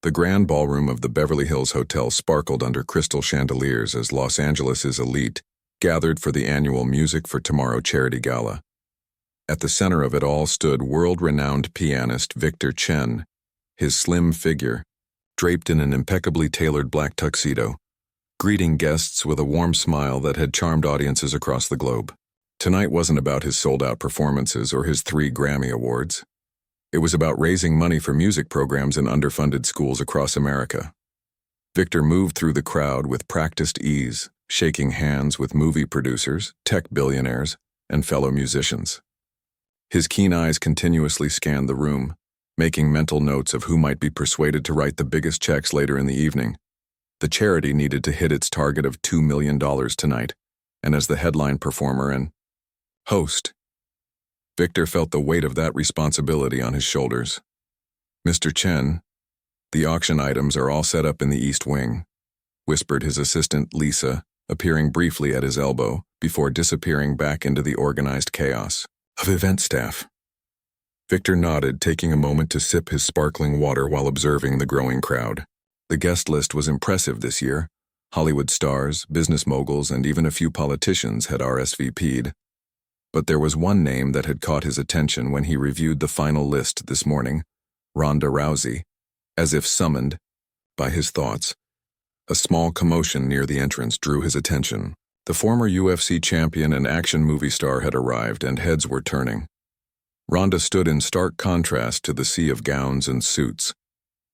The grand ballroom of the Beverly Hills Hotel sparkled under crystal chandeliers as Los Angeles' elite gathered for the annual Music for Tomorrow charity gala. At the center of it all stood world-renowned pianist Victor Chen, his slim figure, draped in an impeccably tailored black tuxedo, greeting guests with a warm smile that had charmed audiences across the globe. Tonight wasn't about his sold-out performances or his 3 Grammy Awards. It was about raising money for music programs in underfunded schools across America. Victor moved through the crowd with practiced ease, shaking hands with movie producers, tech billionaires, and fellow musicians. His keen eyes continuously scanned the room, making mental notes of who might be persuaded to write the biggest checks later in the evening. The charity needed to hit its target of $2 million tonight, and as the headline performer and host, Victor felt the weight of that responsibility on his shoulders. "Mr. Chen, the auction items are all set up in the East Wing," whispered his assistant Lisa, appearing briefly at his elbow before disappearing back into the organized chaos of event staff. Victor nodded, taking a moment to sip his sparkling water while observing the growing crowd. The guest list was impressive this year. Hollywood stars, business moguls, and even a few politicians had RSVP'd. But there was one name that had caught his attention when he reviewed the final list this morning: Ronda Rousey. As if summoned by his thoughts, a small commotion near the entrance drew his attention. The former UFC champion and action movie star had arrived, and heads were turning. Ronda stood in stark contrast to the sea of gowns and suits.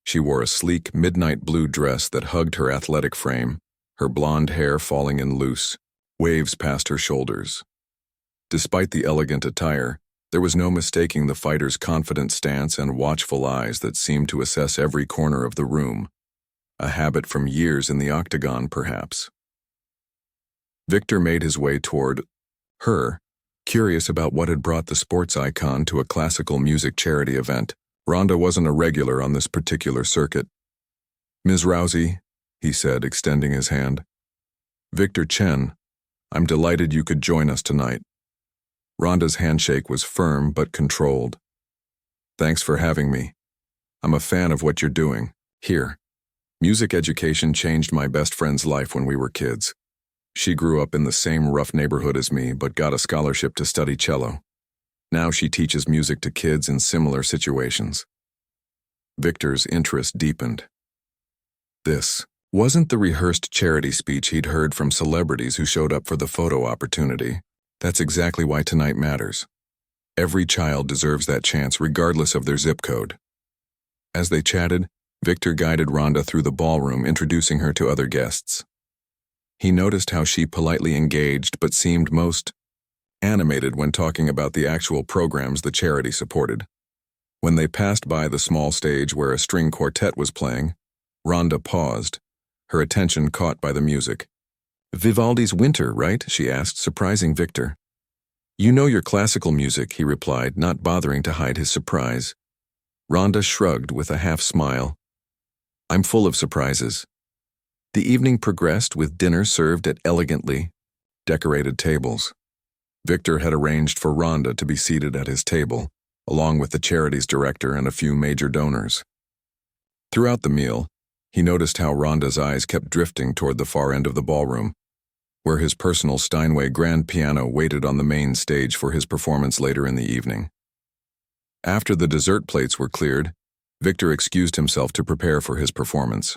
She wore a sleek midnight blue dress that hugged her athletic frame, her blonde hair falling in loose waves past her shoulders. Despite the elegant attire, there was no mistaking the fighter's confident stance and watchful eyes that seemed to assess every corner of the room, a habit from years in the octagon, perhaps. Victor made his way toward her, curious about what had brought the sports icon to a classical music charity event. Ronda wasn't a regular on this particular circuit. "Ms. Rousey," he said, extending his hand. "Victor Chen, I'm delighted you could join us tonight." Ronda's handshake was firm but controlled. "Thanks for having me. I'm a fan of what you're doing here. Music education changed my best friend's life when we were kids. She grew up in the same rough neighborhood as me but got a scholarship to study cello. Now she teaches music to kids in similar situations." Victor's interest deepened. This wasn't the rehearsed charity speech he'd heard from celebrities who showed up for the photo opportunity. That's exactly why tonight matters. Every child deserves that chance regardless of their zip code. As they chatted, Victor guided Ronda through the ballroom, introducing her to other guests. He noticed how she politely engaged but seemed most animated when talking about the actual programs the charity supported. When they passed by the small stage where a string quartet was playing, Ronda paused, her attention caught by the music. "Vivaldi's Winter, right?" she asked, surprising Victor. "You know your classical music," he replied, not bothering to hide his surprise. Ronda shrugged with a half-smile. "I'm full of surprises." The evening progressed with dinner served at elegantly decorated tables. Victor had arranged for Ronda to be seated at his table, along with the charity's director and a few major donors. Throughout the meal, he noticed how Ronda's eyes kept drifting toward the far end of the ballroom, where his personal Steinway grand piano waited on the main stage for his performance later in the evening. After the dessert plates were cleared, Victor excused himself to prepare for his performance.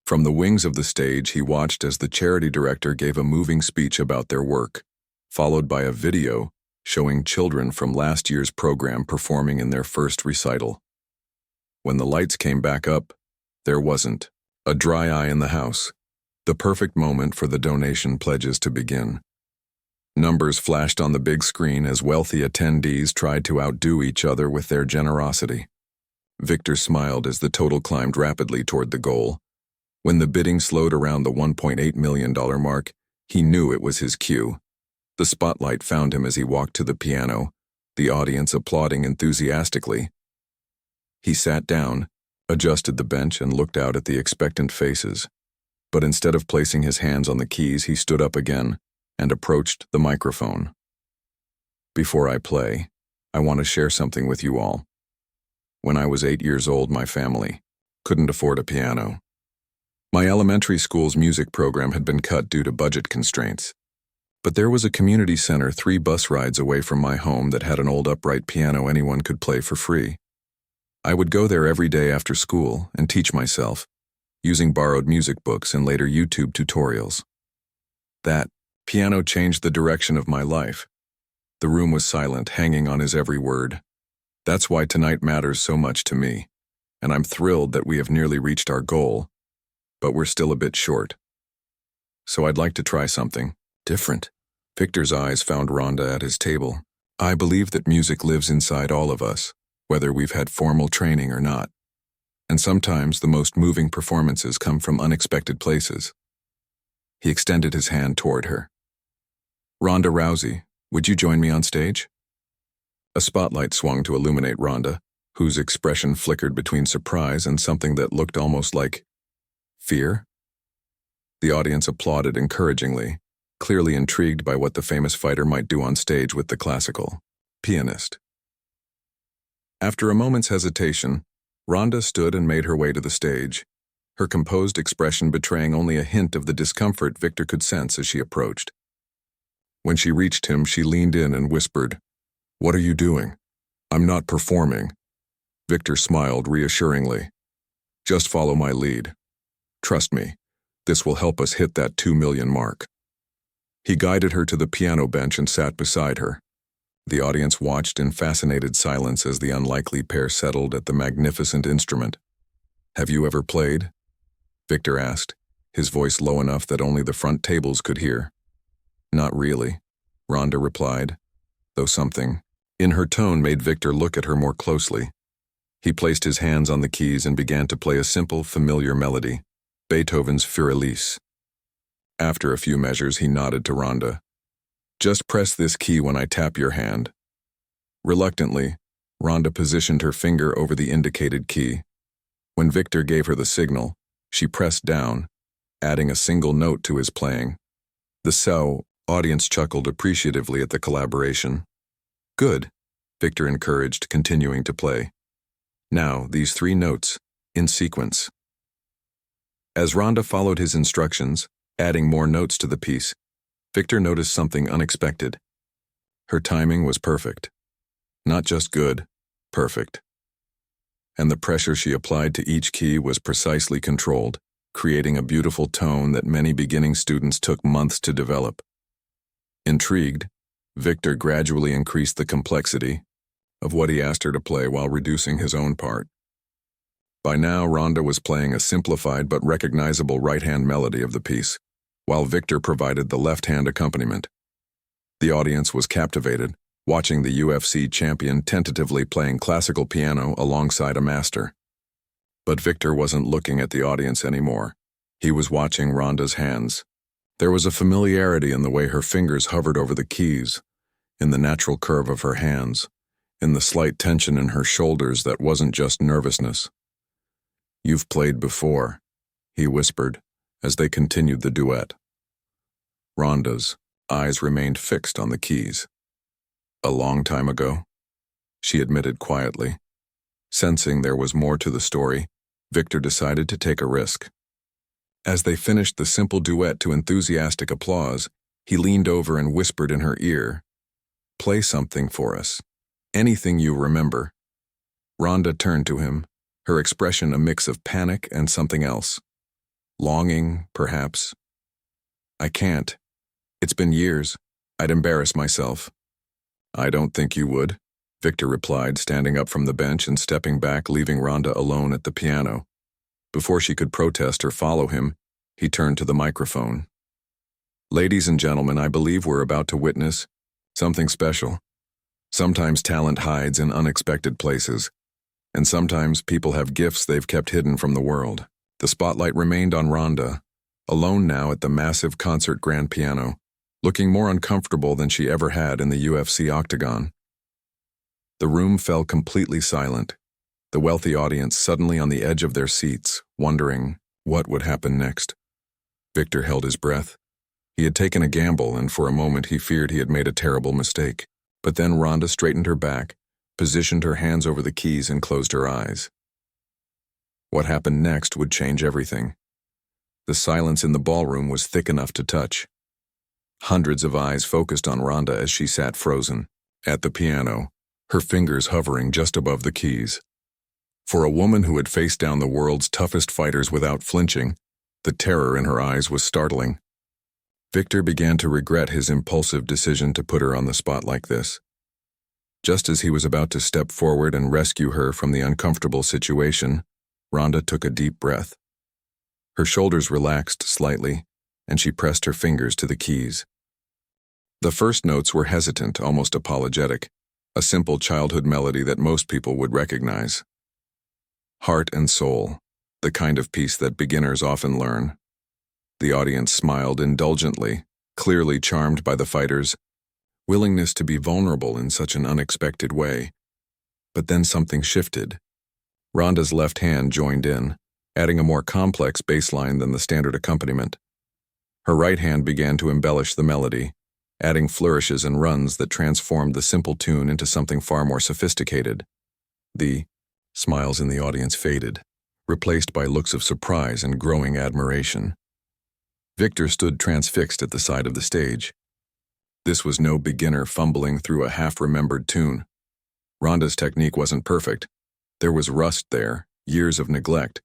From the wings of the stage, he watched as the charity director gave a moving speech about their work, followed by a video showing children from last year's program performing in their first recital. When the lights came back up, there wasn't a dry eye in the house, the perfect moment for the donation pledges to begin. Numbers flashed on the big screen as wealthy attendees tried to outdo each other with their generosity. Victor smiled as the total climbed rapidly toward the goal. When the bidding slowed around the $1.8 million mark, he knew it was his cue. The spotlight found him as he walked to the piano, the audience applauding enthusiastically. He sat down, adjusted the bench, and looked out at the expectant faces. But instead of placing his hands on the keys, he stood up again and approached the microphone. "Before I play, I want to share something with you all. When I was 8 years old, my family couldn't afford a piano. My elementary school's music program had been cut due to budget constraints. But there was a community center 3 bus rides away from my home that had an old upright piano anyone could play for free. I would go there every day after school and teach myself, using borrowed music books and later YouTube tutorials. That piano changed the direction of my life. The room was silent, hanging on his every word. That's why tonight matters so much to me, and I'm thrilled that we have nearly reached our goal, but we're still a bit short. So I'd like to try something different. Victor's eyes found Ronda at his table. I believe that music lives inside all of us, whether we've had formal training or not. And sometimes the most moving performances come from unexpected places. He extended his hand toward her. Ronda Rousey, would you join me on stage? A spotlight swung to illuminate Ronda, whose expression flickered between surprise and something that looked almost like fear. The audience applauded encouragingly, clearly intrigued by what the famous fighter might do on stage with the classical pianist. After a moment's hesitation, Ronda stood and made her way to the stage, her composed expression betraying only a hint of the discomfort Victor could sense as she approached. When she reached him, she leaned in and whispered, "What are you doing? I'm not performing." Victor smiled reassuringly. "Just follow my lead. Trust me, this will help us hit that 2 million mark." He guided her to the piano bench and sat beside her. The audience watched in fascinated silence as the unlikely pair settled at the magnificent instrument. "Have you ever played?" Victor asked, his voice low enough that only the front tables could hear. "Not really," Ronda replied, though something in her tone made Victor look at her more closely. He placed his hands on the keys and began to play a simple, familiar melody, Beethoven's Für Elise. After a few measures, he nodded to Ronda. "Just press this key when I tap your hand." Reluctantly, Ronda positioned her finger over the indicated key. When Victor gave her the signal, she pressed down, adding a single note to his playing. The audience chuckled appreciatively at the collaboration. "Good," Victor encouraged, continuing to play. "Now, these 3 notes, in sequence." As Ronda followed his instructions, adding more notes to the piece, Victor noticed something unexpected. Her timing was perfect. Not just good, perfect. And the pressure she applied to each key was precisely controlled, creating a beautiful tone that many beginning students took months to develop. Intrigued, Victor gradually increased the complexity of what he asked her to play while reducing his own part. By now, Ronda was playing a simplified but recognizable right-hand melody of the piece, while Victor provided the left-hand accompaniment. The audience was captivated, watching the UFC champion tentatively playing classical piano alongside a master. But Victor wasn't looking at the audience anymore. He was watching Ronda's hands. There was a familiarity in the way her fingers hovered over the keys, in the natural curve of her hands, in the slight tension in her shoulders that wasn't just nervousness. "You've played before," he whispered, as they continued the duet. Ronda's eyes remained fixed on the keys. "A long time ago," she admitted quietly. Sensing there was more to the story, Victor decided to take a risk. As they finished the simple duet to enthusiastic applause, he leaned over and whispered in her ear, "Play something for us. Anything you remember." Ronda turned to him, her expression a mix of panic and something else. Longing, perhaps. "I can't. It's been years. I'd embarrass myself." "I don't think you would," Victor replied, standing up from the bench and stepping back, leaving Ronda alone at the piano. Before she could protest or follow him, he turned to the microphone. "Ladies and gentlemen, I believe we're about to witness something special. Sometimes talent hides in unexpected places, and sometimes people have gifts they've kept hidden from the world." The spotlight remained on Ronda, alone now at the massive concert grand piano, looking more uncomfortable than she ever had in the UFC octagon. The room fell completely silent, the wealthy audience suddenly on the edge of their seats, wondering what would happen next. Victor held his breath. He had taken a gamble, and for a moment he feared he had made a terrible mistake. But then Ronda straightened her back, positioned her hands over the keys, and closed her eyes. What happened next would change everything. The silence in the ballroom was thick enough to touch. Hundreds of eyes focused on Ronda as she sat frozen at the piano, her fingers hovering just above the keys. For a woman who had faced down the world's toughest fighters without flinching, the terror in her eyes was startling. Victor began to regret his impulsive decision to put her on the spot like this. Just as he was about to step forward and rescue her from the uncomfortable situation, Ronda took a deep breath. Her shoulders relaxed slightly, and she pressed her fingers to the keys. The first notes were hesitant, almost apologetic, a simple childhood melody that most people would recognize. Heart and soul, the kind of piece that beginners often learn. The audience smiled indulgently, clearly charmed by the fighters' willingness to be vulnerable in such an unexpected way. But then something shifted. Ronda's left hand joined in, adding a more complex bass line than the standard accompaniment. Her right hand began to embellish the melody, adding flourishes and runs that transformed the simple tune into something far more sophisticated. The smiles in the audience faded, replaced by looks of surprise and growing admiration. Victor stood transfixed at the side of the stage. This was no beginner fumbling through a half-remembered tune. Ronda's technique wasn't perfect. There was rust there, years of neglect,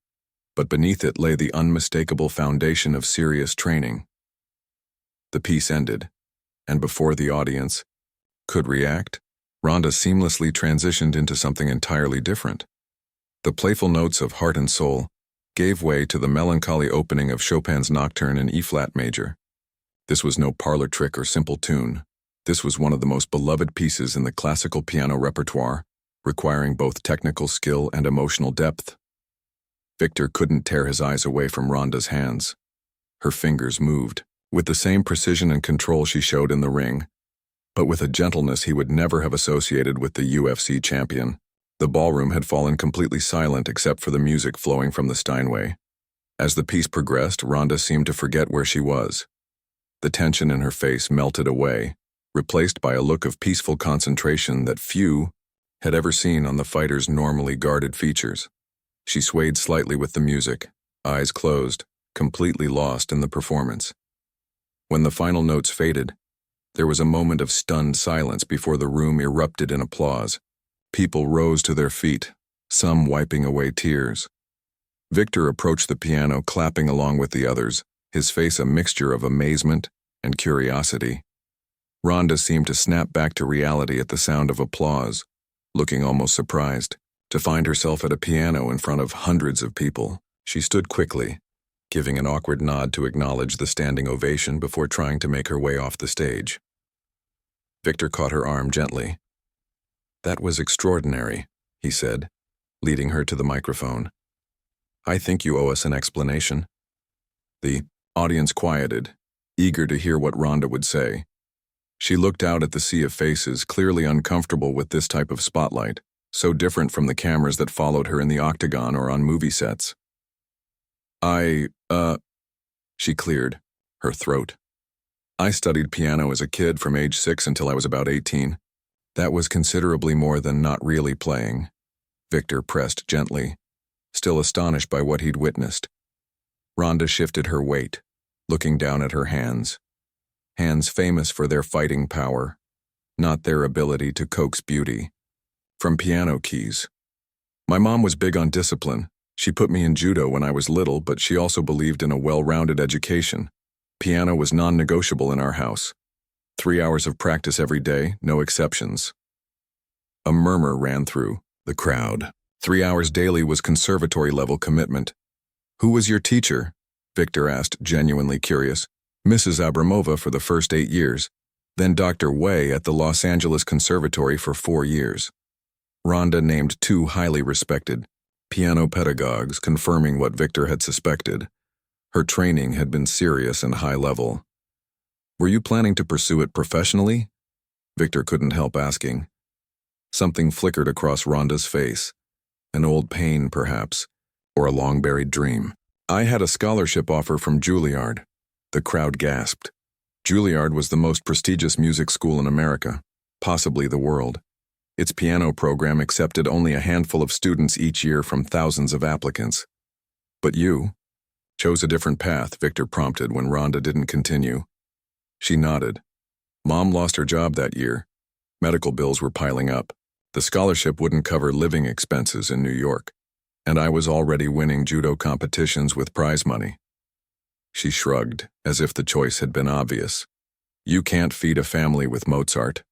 but beneath it lay the unmistakable foundation of serious training. The piece ended, and before the audience could react, Ronda seamlessly transitioned into something entirely different. The playful notes of Heart and Soul gave way to the melancholy opening of Chopin's Nocturne in E-flat major. This was no parlor trick or simple tune. This was one of the most beloved pieces in the classical piano repertoire, requiring both technical skill and emotional depth. Victor couldn't tear his eyes away from Ronda's hands. Her fingers moved, with the same precision and control she showed in the ring, but with a gentleness he would never have associated with the UFC champion. The ballroom had fallen completely silent except for the music flowing from the Steinway. As the piece progressed, Ronda seemed to forget where she was. The tension in her face melted away, replaced by a look of peaceful concentration that few had ever seen on the fighter's normally guarded features. She swayed slightly with the music, eyes closed, completely lost in the performance. When the final notes faded, there was a moment of stunned silence before the room erupted in applause. People rose to their feet, some wiping away tears. Victor approached the piano, clapping along with the others, his face a mixture of amazement and curiosity. Ronda seemed to snap back to reality at the sound of applause, looking almost surprised to find herself at a piano in front of hundreds of people. She stood quickly, giving an awkward nod to acknowledge the standing ovation before trying to make her way off the stage. Victor caught her arm gently. "That was extraordinary," he said, leading her to the microphone. "I think you owe us an explanation." The audience quieted, eager to hear what Ronda would say. She looked out at the sea of faces, clearly uncomfortable with this type of spotlight, so different from the cameras that followed her in the octagon or on movie sets. She cleared her throat. "I studied piano as a kid from age 6 until I was about 18. That was considerably more than not really playing." Victor pressed gently, still astonished by what he'd witnessed. Ronda shifted her weight, looking down at her hands. Hands famous for their fighting power, not their ability to coax beauty from piano keys. "My mom was big on discipline. She put me in judo when I was little, but she also believed in a well-rounded education. Piano was non-negotiable in our house. 3 hours of practice every day, no exceptions." A murmur ran through the crowd. 3 hours daily was conservatory-level commitment. "Who was your teacher?" Victor asked, genuinely curious. "Mrs. Abramova for the first 8 years, then Dr. Wei at the Los Angeles Conservatory for 4 years. Ronda named 2 highly respected piano pedagogues, confirming what Victor had suspected. Her training had been serious and high level. "Were you planning to pursue it professionally?" Victor couldn't help asking. Something flickered across Ronda's face. An old pain, perhaps, or a long-buried dream. "I had a scholarship offer from Juilliard." The crowd gasped. Juilliard was the most prestigious music school in America, possibly the world. Its piano program accepted only a handful of students each year from thousands of applicants. But you chose a different path, Victor prompted when Rhonda didn't continue. She nodded. Mom lost her job that year. Medical bills were piling up. The scholarship wouldn't cover living expenses in New York, and I was already winning judo competitions with prize money. She shrugged, as if the choice had been obvious. You can't feed a family with Mozart.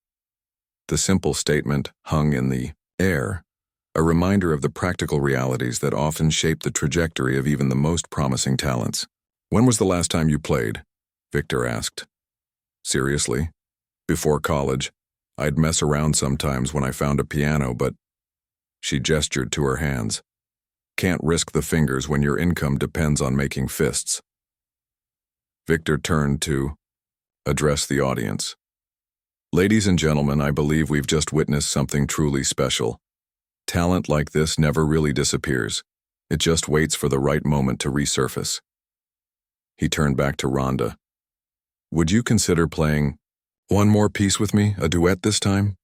The simple statement hung in the air, a reminder of the practical realities that often shape the trajectory of even the most promising talents. When was the last time you played? Victor asked. Seriously? Before college, I'd mess around sometimes when I found a piano, but she gestured to her hands. Can't risk the fingers when your income depends on making fists. Victor turned to address the audience. Ladies and gentlemen, I believe we've just witnessed something truly special. Talent like this never really disappears. It just waits for the right moment to resurface. He turned back to Rhonda. Would you consider playing one more piece with me, a duet this time?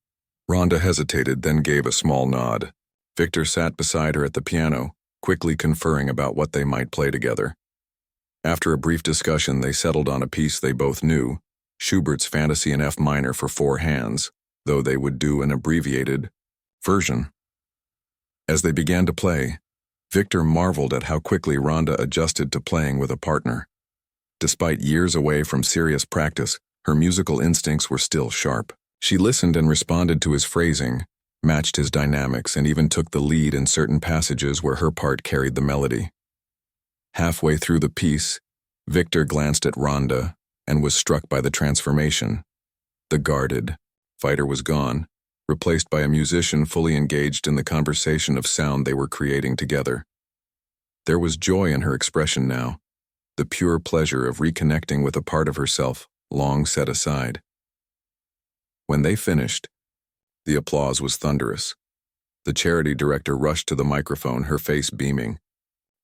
Rhonda hesitated, then gave a small nod. Victor sat beside her at the piano, quickly conferring about what they might play together. After a brief discussion, they settled on a piece they both knew, Schubert's Fantasy in F minor for 4 hands, though they would do an abbreviated version. As they began to play, Victor marveled at how quickly Rhonda adjusted to playing with a partner. Despite years away from serious practice, her musical instincts were still sharp. She listened and responded to his phrasing, matched his dynamics, and even took the lead in certain passages where her part carried the melody. Halfway through the piece, Victor glanced at Rhonda and was struck by the transformation. The guarded fighter was gone, replaced by a musician fully engaged in the conversation of sound they were creating together. There was joy in her expression now, the pure pleasure of reconnecting with a part of herself long set aside. When they finished, the applause was thunderous. The charity director rushed to the microphone, her face beaming.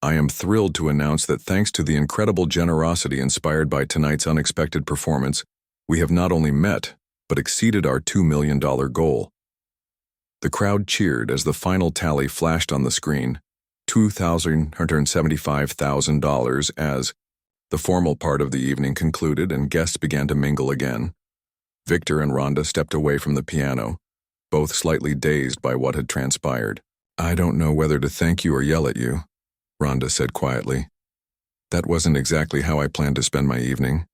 I am thrilled to announce that thanks to the incredible generosity inspired by tonight's unexpected performance, we have not only met, but exceeded our $2 million goal. The crowd cheered as the final tally flashed on the screen, $275,000 as the formal part of the evening concluded and guests began to mingle again. Victor and Rhonda stepped away from the piano, both slightly dazed by what had transpired. I don't know whether to thank you or yell at you, Rhonda said quietly. That wasn't exactly how I planned to spend my evening.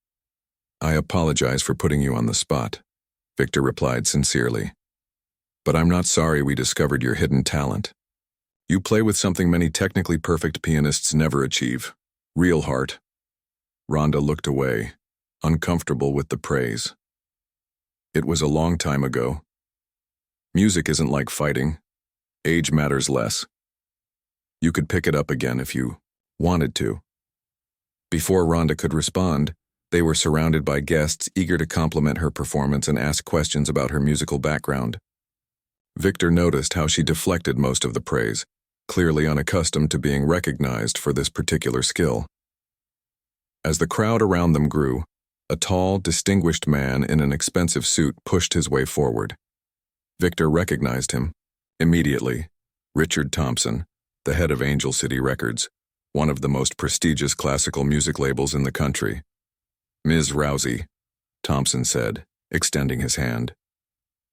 I apologize for putting you on the spot, Victor replied sincerely. But I'm not sorry we discovered your hidden talent. You play with something many technically perfect pianists never achieve. Real heart. Rhonda looked away, uncomfortable with the praise. It was a long time ago. Music isn't like fighting. Age matters less. You could pick it up again if you wanted to. Before Rhonda could respond, they were surrounded by guests eager to compliment her performance and ask questions about her musical background. Victor noticed how she deflected most of the praise, clearly unaccustomed to being recognized for this particular skill. As the crowd around them grew, a tall, distinguished man in an expensive suit pushed his way forward. Victor recognized him immediately. Richard Thompson, the head of Angel City Records, one of the most prestigious classical music labels in the country. Ms. Rousey, Thompson said, extending his hand.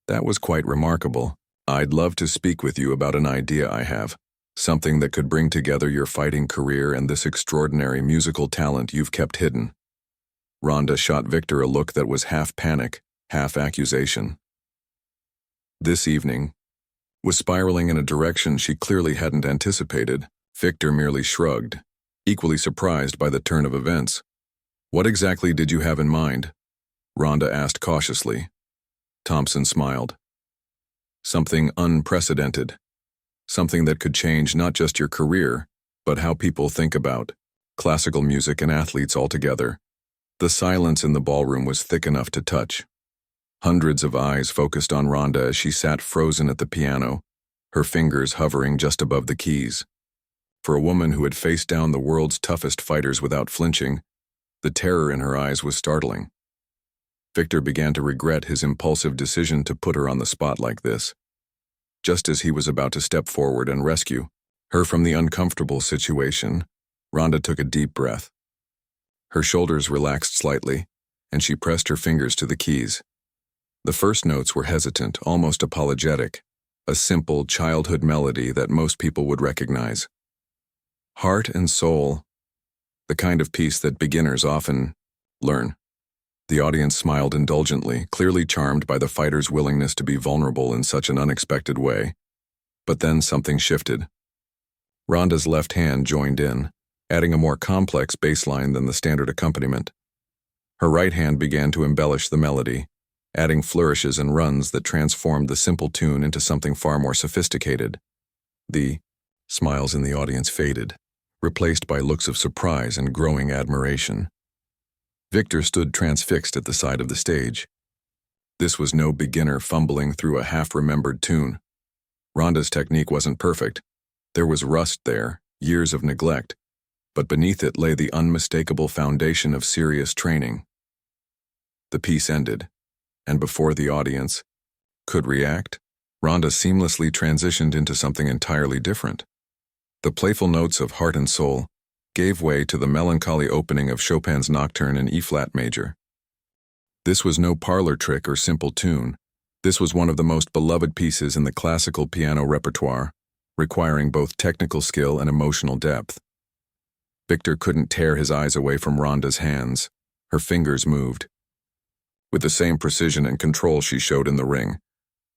That was quite remarkable. I'd love to speak with you about an idea I have, something that could bring together your fighting career and this extraordinary musical talent you've kept hidden. Rhonda shot Victor a look that was half panic, half accusation. This evening was spiraling in a direction she clearly hadn't anticipated. Victor merely shrugged, equally surprised by the turn of events. What exactly did you have in mind? Rhonda asked cautiously. Thompson smiled. Something unprecedented. Something that could change not just your career, but how people think about classical music and athletes altogether. The silence in the ballroom was thick enough to touch. Hundreds of eyes focused on Rhonda as she sat frozen at the piano, her fingers hovering just above the keys. For a woman who had faced down the world's toughest fighters without flinching, the terror in her eyes was startling. Victor began to regret his impulsive decision to put her on the spot like this. Just as he was about to step forward and rescue her from the uncomfortable situation, Rhonda took a deep breath. Her shoulders relaxed slightly, and she pressed her fingers to the keys. The first notes were hesitant, almost apologetic, a simple childhood melody that most people would recognize. Heart and soul, the kind of piece that beginners often learn. The audience smiled indulgently, clearly charmed by the fighter's willingness to be vulnerable in such an unexpected way. But then something shifted. Rhonda's left hand joined in, adding a more complex bass line than the standard accompaniment. Her right hand began to embellish the melody, adding flourishes and runs that transformed the simple tune into something far more sophisticated. The smiles in the audience faded, replaced by looks of surprise and growing admiration. Victor stood transfixed at the side of the stage. This was no beginner fumbling through a half-remembered tune. Rhonda's technique wasn't perfect. There was rust there, years of neglect, but beneath it lay the unmistakable foundation of serious training. The piece ended, and before the audience could react, Rhonda seamlessly transitioned into something entirely different. The playful notes of Heart and Soul gave way to the melancholy opening of Chopin's Nocturne in E-flat major. This was no parlor trick or simple tune. This was one of the most beloved pieces in the classical piano repertoire, requiring both technical skill and emotional depth. Victor couldn't tear his eyes away from Rhonda's hands. Her fingers moved, with the same precision and control she showed in the ring,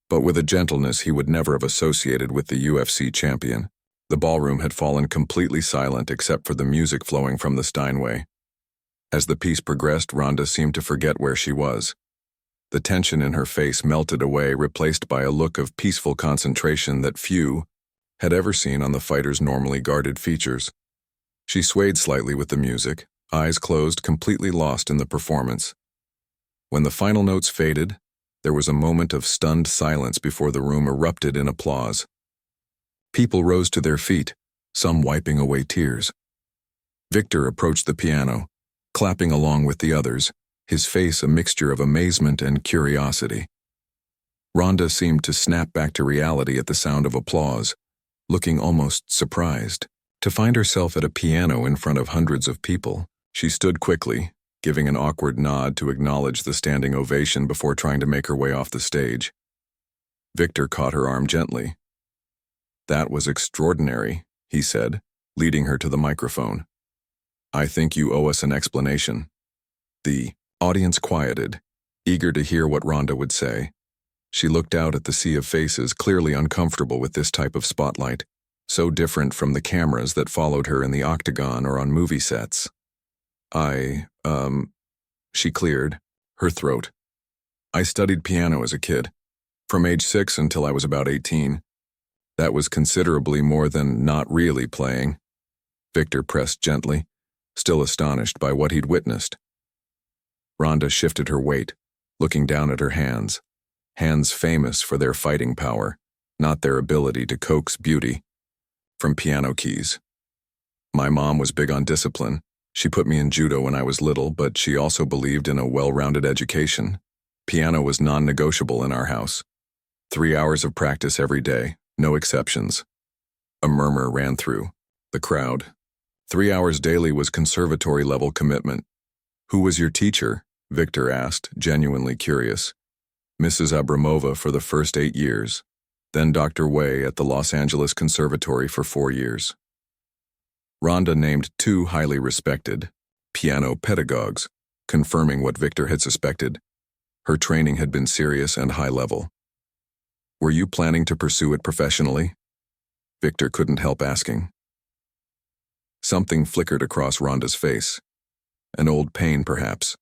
but with a gentleness he would never have associated with the UFC champion. The ballroom had fallen completely silent except for the music flowing from the Steinway. As the piece progressed, Rhonda seemed to forget where she was. The tension in her face melted away, replaced by a look of peaceful concentration that few had ever seen on the fighter's normally guarded features. She swayed slightly with the music, eyes closed, completely lost in the performance. When the final notes faded, there was a moment of stunned silence before the room erupted in applause. People rose to their feet, some wiping away tears. Victor approached the piano, clapping along with the others, his face a mixture of amazement and curiosity. Rhonda seemed to snap back to reality at the sound of applause, looking almost surprised. To find herself at a piano in front of hundreds of people, she stood quickly, giving an awkward nod to acknowledge the standing ovation before trying to make her way off the stage. Victor caught her arm gently. "That was extraordinary," he said, leading her to the microphone. "I think you owe us an explanation." The audience quieted, eager to hear what Rhonda would say. She looked out at the sea of faces, clearly uncomfortable with this type of spotlight, so different from the cameras that followed her in the octagon or on movie sets. She cleared her throat. "I studied piano as a kid, from age 6 until I was about 18. That was considerably more than not really playing." Victor pressed gently, still astonished by what he'd witnessed. Rhonda shifted her weight, looking down at her hands famous for their fighting power, not their ability to coax beauty from piano keys. "My mom was big on discipline. She put me in judo when I was little, but she also believed in a well-rounded education. Piano was non-negotiable in our house. 3 hours of practice every day, no exceptions." A murmur ran through the crowd. 3 hours daily was conservatory-level commitment. "Who was your teacher?" Victor asked, genuinely curious. "Mrs. Abramova for the first 8 years, then Dr. Way at the Los Angeles Conservatory for 4 years." Rhonda named 2 highly respected piano pedagogues, confirming what Victor had suspected. Her training had been serious and high-level. "Were you planning to pursue it professionally?" Victor couldn't help asking. Something flickered across Rhonda's face. An old pain, perhaps,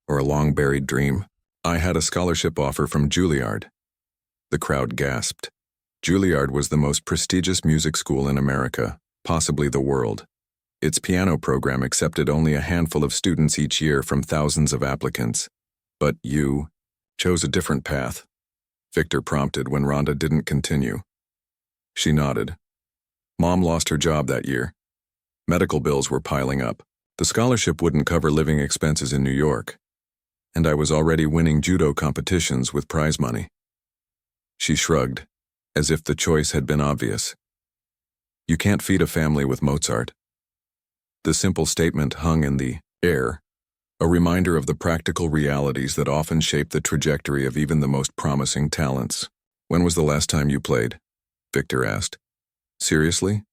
or a long-buried dream. "I had a scholarship offer from Juilliard." The crowd gasped. Juilliard was the most prestigious music school in America, possibly the world. Its piano program accepted only a handful of students each year from thousands of applicants. "But you chose a different path," Victor prompted when Rhonda didn't continue. She nodded. "Mom lost her job that year. Medical bills were piling up. The scholarship wouldn't cover living expenses in New York, and I was already winning judo competitions with prize money." She shrugged, as if the choice had been obvious. "You can't feed a family with Mozart." The simple statement hung in the air, a reminder of the practical realities that often shape the trajectory of even the most promising talents. "When was the last time you played?" Victor asked. "Seriously?"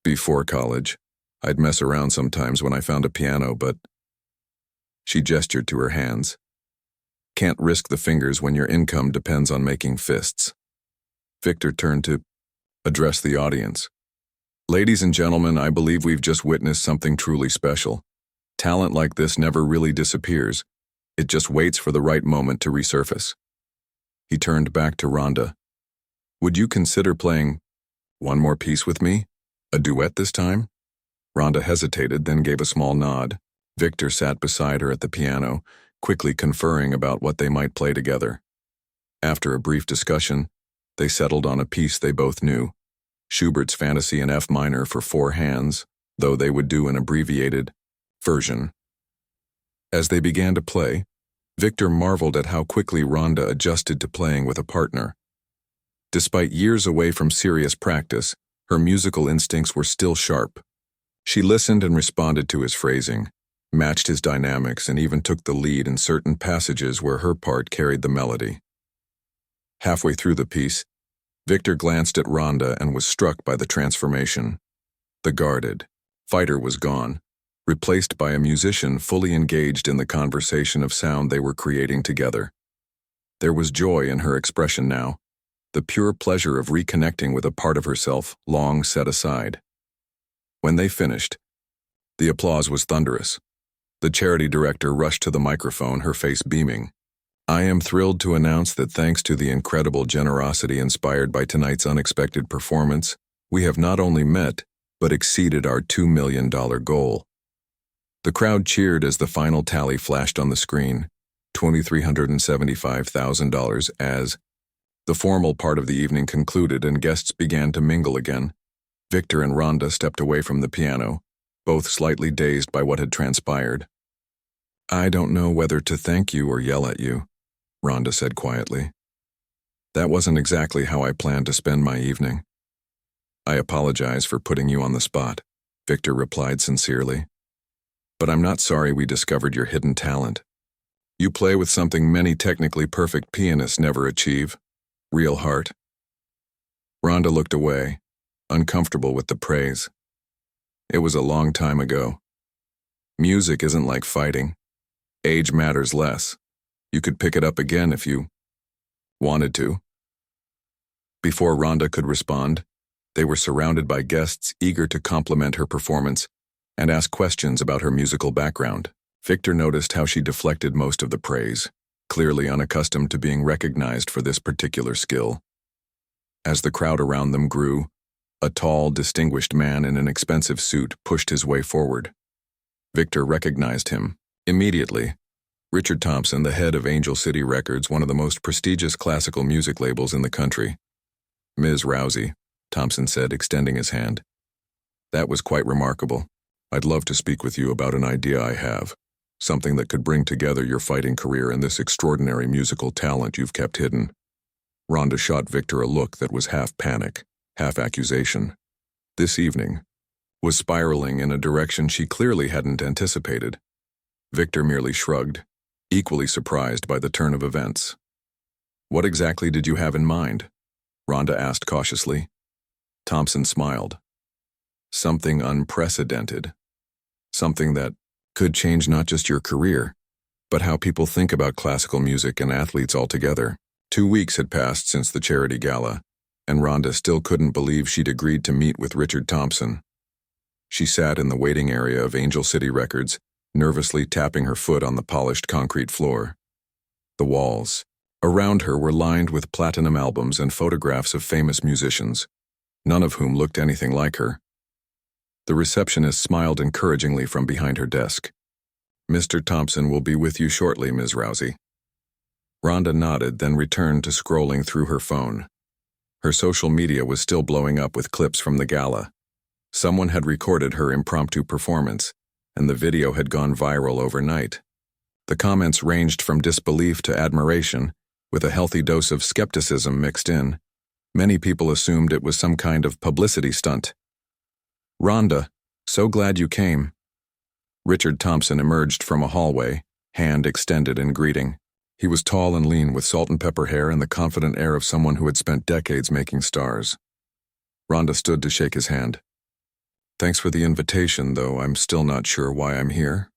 "Before college. I'd mess around sometimes when I found a piano, but—" She gestured to her hands. "Can't risk the fingers when your income depends on making fists." Victor turned to address the audience. "Ladies and gentlemen, I believe we've just witnessed something truly special. Talent like this never really disappears. It just waits for the right moment to resurface." He turned back to Ronda. "Would you consider playing one more piece with me? A duet this time?" Ronda hesitated, then gave a small nod. Victor sat beside her at the piano, quickly conferring about what they might play together. After a brief discussion, they settled on a piece they both knew, Schubert's Fantasy in F minor for 4 hands, though they would do an abbreviated version. As they began to play, Victor marveled at how quickly Ronda adjusted to playing with a partner. Despite years away from serious practice, her musical instincts were still sharp. She listened and responded to his phrasing, matched his dynamics, and even took the lead in certain passages where her part carried the melody. Halfway through the piece, Victor glanced at Ronda and was struck by the transformation. The guarded fighter was gone, replaced by a musician fully engaged in the conversation of sound they were creating together. There was joy in her expression now, the pure pleasure of reconnecting with a part of herself long set aside. When they finished, the applause was thunderous. The charity director rushed to the microphone, her face beaming. "I am thrilled to announce that thanks to the incredible generosity inspired by tonight's unexpected performance, we have not only met, but exceeded our $2 million goal." The crowd cheered as the final tally flashed on the screen, $2,375,000, as the formal part of the evening concluded and guests began to mingle again. Victor and Ronda stepped away from the piano, both slightly dazed by what had transpired. "I don't know whether to thank you or yell at you," Ronda said quietly. "That wasn't exactly how I planned to spend my evening." "I apologize for putting you on the spot," Victor replied sincerely. "But I'm not sorry we discovered your hidden talent. You play with something many technically perfect pianists never achieve: real heart." Ronda looked away, uncomfortable with the praise. It was a long time ago. Music isn't like fighting. Age matters less. You could pick it up again if you wanted to. Before Ronda could respond, they were surrounded by guests eager to compliment her performance and ask questions about her musical background. Victor noticed how she deflected most of the praise, clearly unaccustomed to being recognized for this particular skill. As the crowd around them grew, a tall, distinguished man in an expensive suit pushed his way forward. Victor recognized him immediately. Richard Thompson, the head of Angel City Records, one of the most prestigious classical music labels in the country. "Ms. Rousey," Thompson said, extending his hand. "That was quite remarkable. I'd love to speak with you about an idea I have, something that could bring together your fighting career and this extraordinary musical talent you've kept hidden." Ronda shot Victor a look that was half panic, half accusation. This evening was spiraling in a direction she clearly hadn't anticipated. Victor merely shrugged, equally surprised by the turn of events. "What exactly did you have in mind?" Ronda asked cautiously. Thompson smiled. "Something unprecedented. Something that could change not just your career, but how people think about classical music and athletes altogether." 2 weeks had passed since the charity gala, and Ronda still couldn't believe she'd agreed to meet with Richard Thompson. She sat in the waiting area of Angel City Records, nervously tapping her foot on the polished concrete floor. The walls around her were lined with platinum albums and photographs of famous musicians, none of whom looked anything like her. The receptionist smiled encouragingly from behind her desk. "Mr. Thompson will be with you shortly, Ms. Rousey." Ronda nodded, then returned to scrolling through her phone. Her social media was still blowing up with clips from the gala. Someone had recorded her impromptu performance, and the video had gone viral overnight. The comments ranged from disbelief to admiration, with a healthy dose of skepticism mixed in. Many people assumed it was some kind of publicity stunt. Ronda, So glad you came. Richard Thompson emerged from a hallway, hand extended in greeting. He was tall and lean with salt and pepper hair and the confident air of someone who had spent decades making stars. Ronda stood to shake his hand. Thanks for the invitation, though I'm still not sure why I'm here.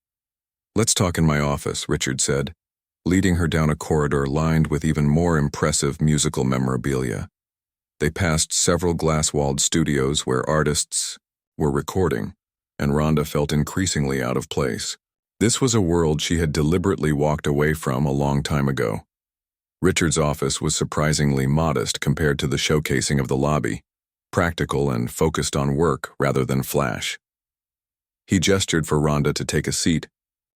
Let's talk in my office, Richard said, leading her down a corridor lined with even more impressive musical memorabilia. They passed several glass-walled studios where artists were recording, and Ronda felt increasingly out of place. This was a world she had deliberately walked away from a long time ago. Richard's office was surprisingly modest compared to the showcasing of the lobby, practical and focused on work rather than flash. He gestured for Ronda to take a seat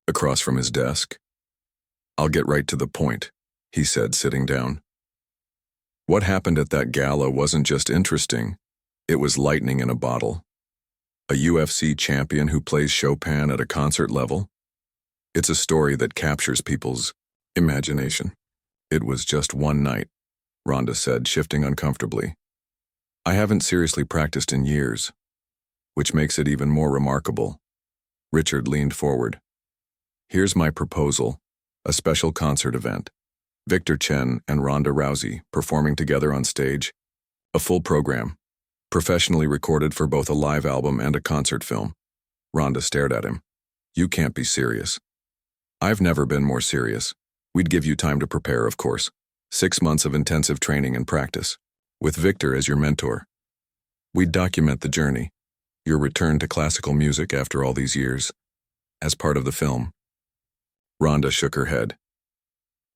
across from his desk. I'll get right to the point, he said, sitting down. What happened at that gala wasn't just interesting, it was lightning in a bottle. A UFC champion who plays Chopin at a concert level? It's a story that captures people's imagination. It was just one night, Ronda said, shifting uncomfortably. I haven't seriously practiced in years, which makes it even more remarkable. Richard leaned forward. Here's my proposal, a special concert event. Victor Chen and Ronda Rousey performing together on stage. A full program, professionally recorded for both a live album and a concert film. Ronda stared at him. You can't be serious. I've never been more serious. We'd give you time to prepare, of course. 6 months of intensive training and practice, with Victor as your mentor. We'd document the journey, your return to classical music after all these years, as part of the film. Ronda shook her head.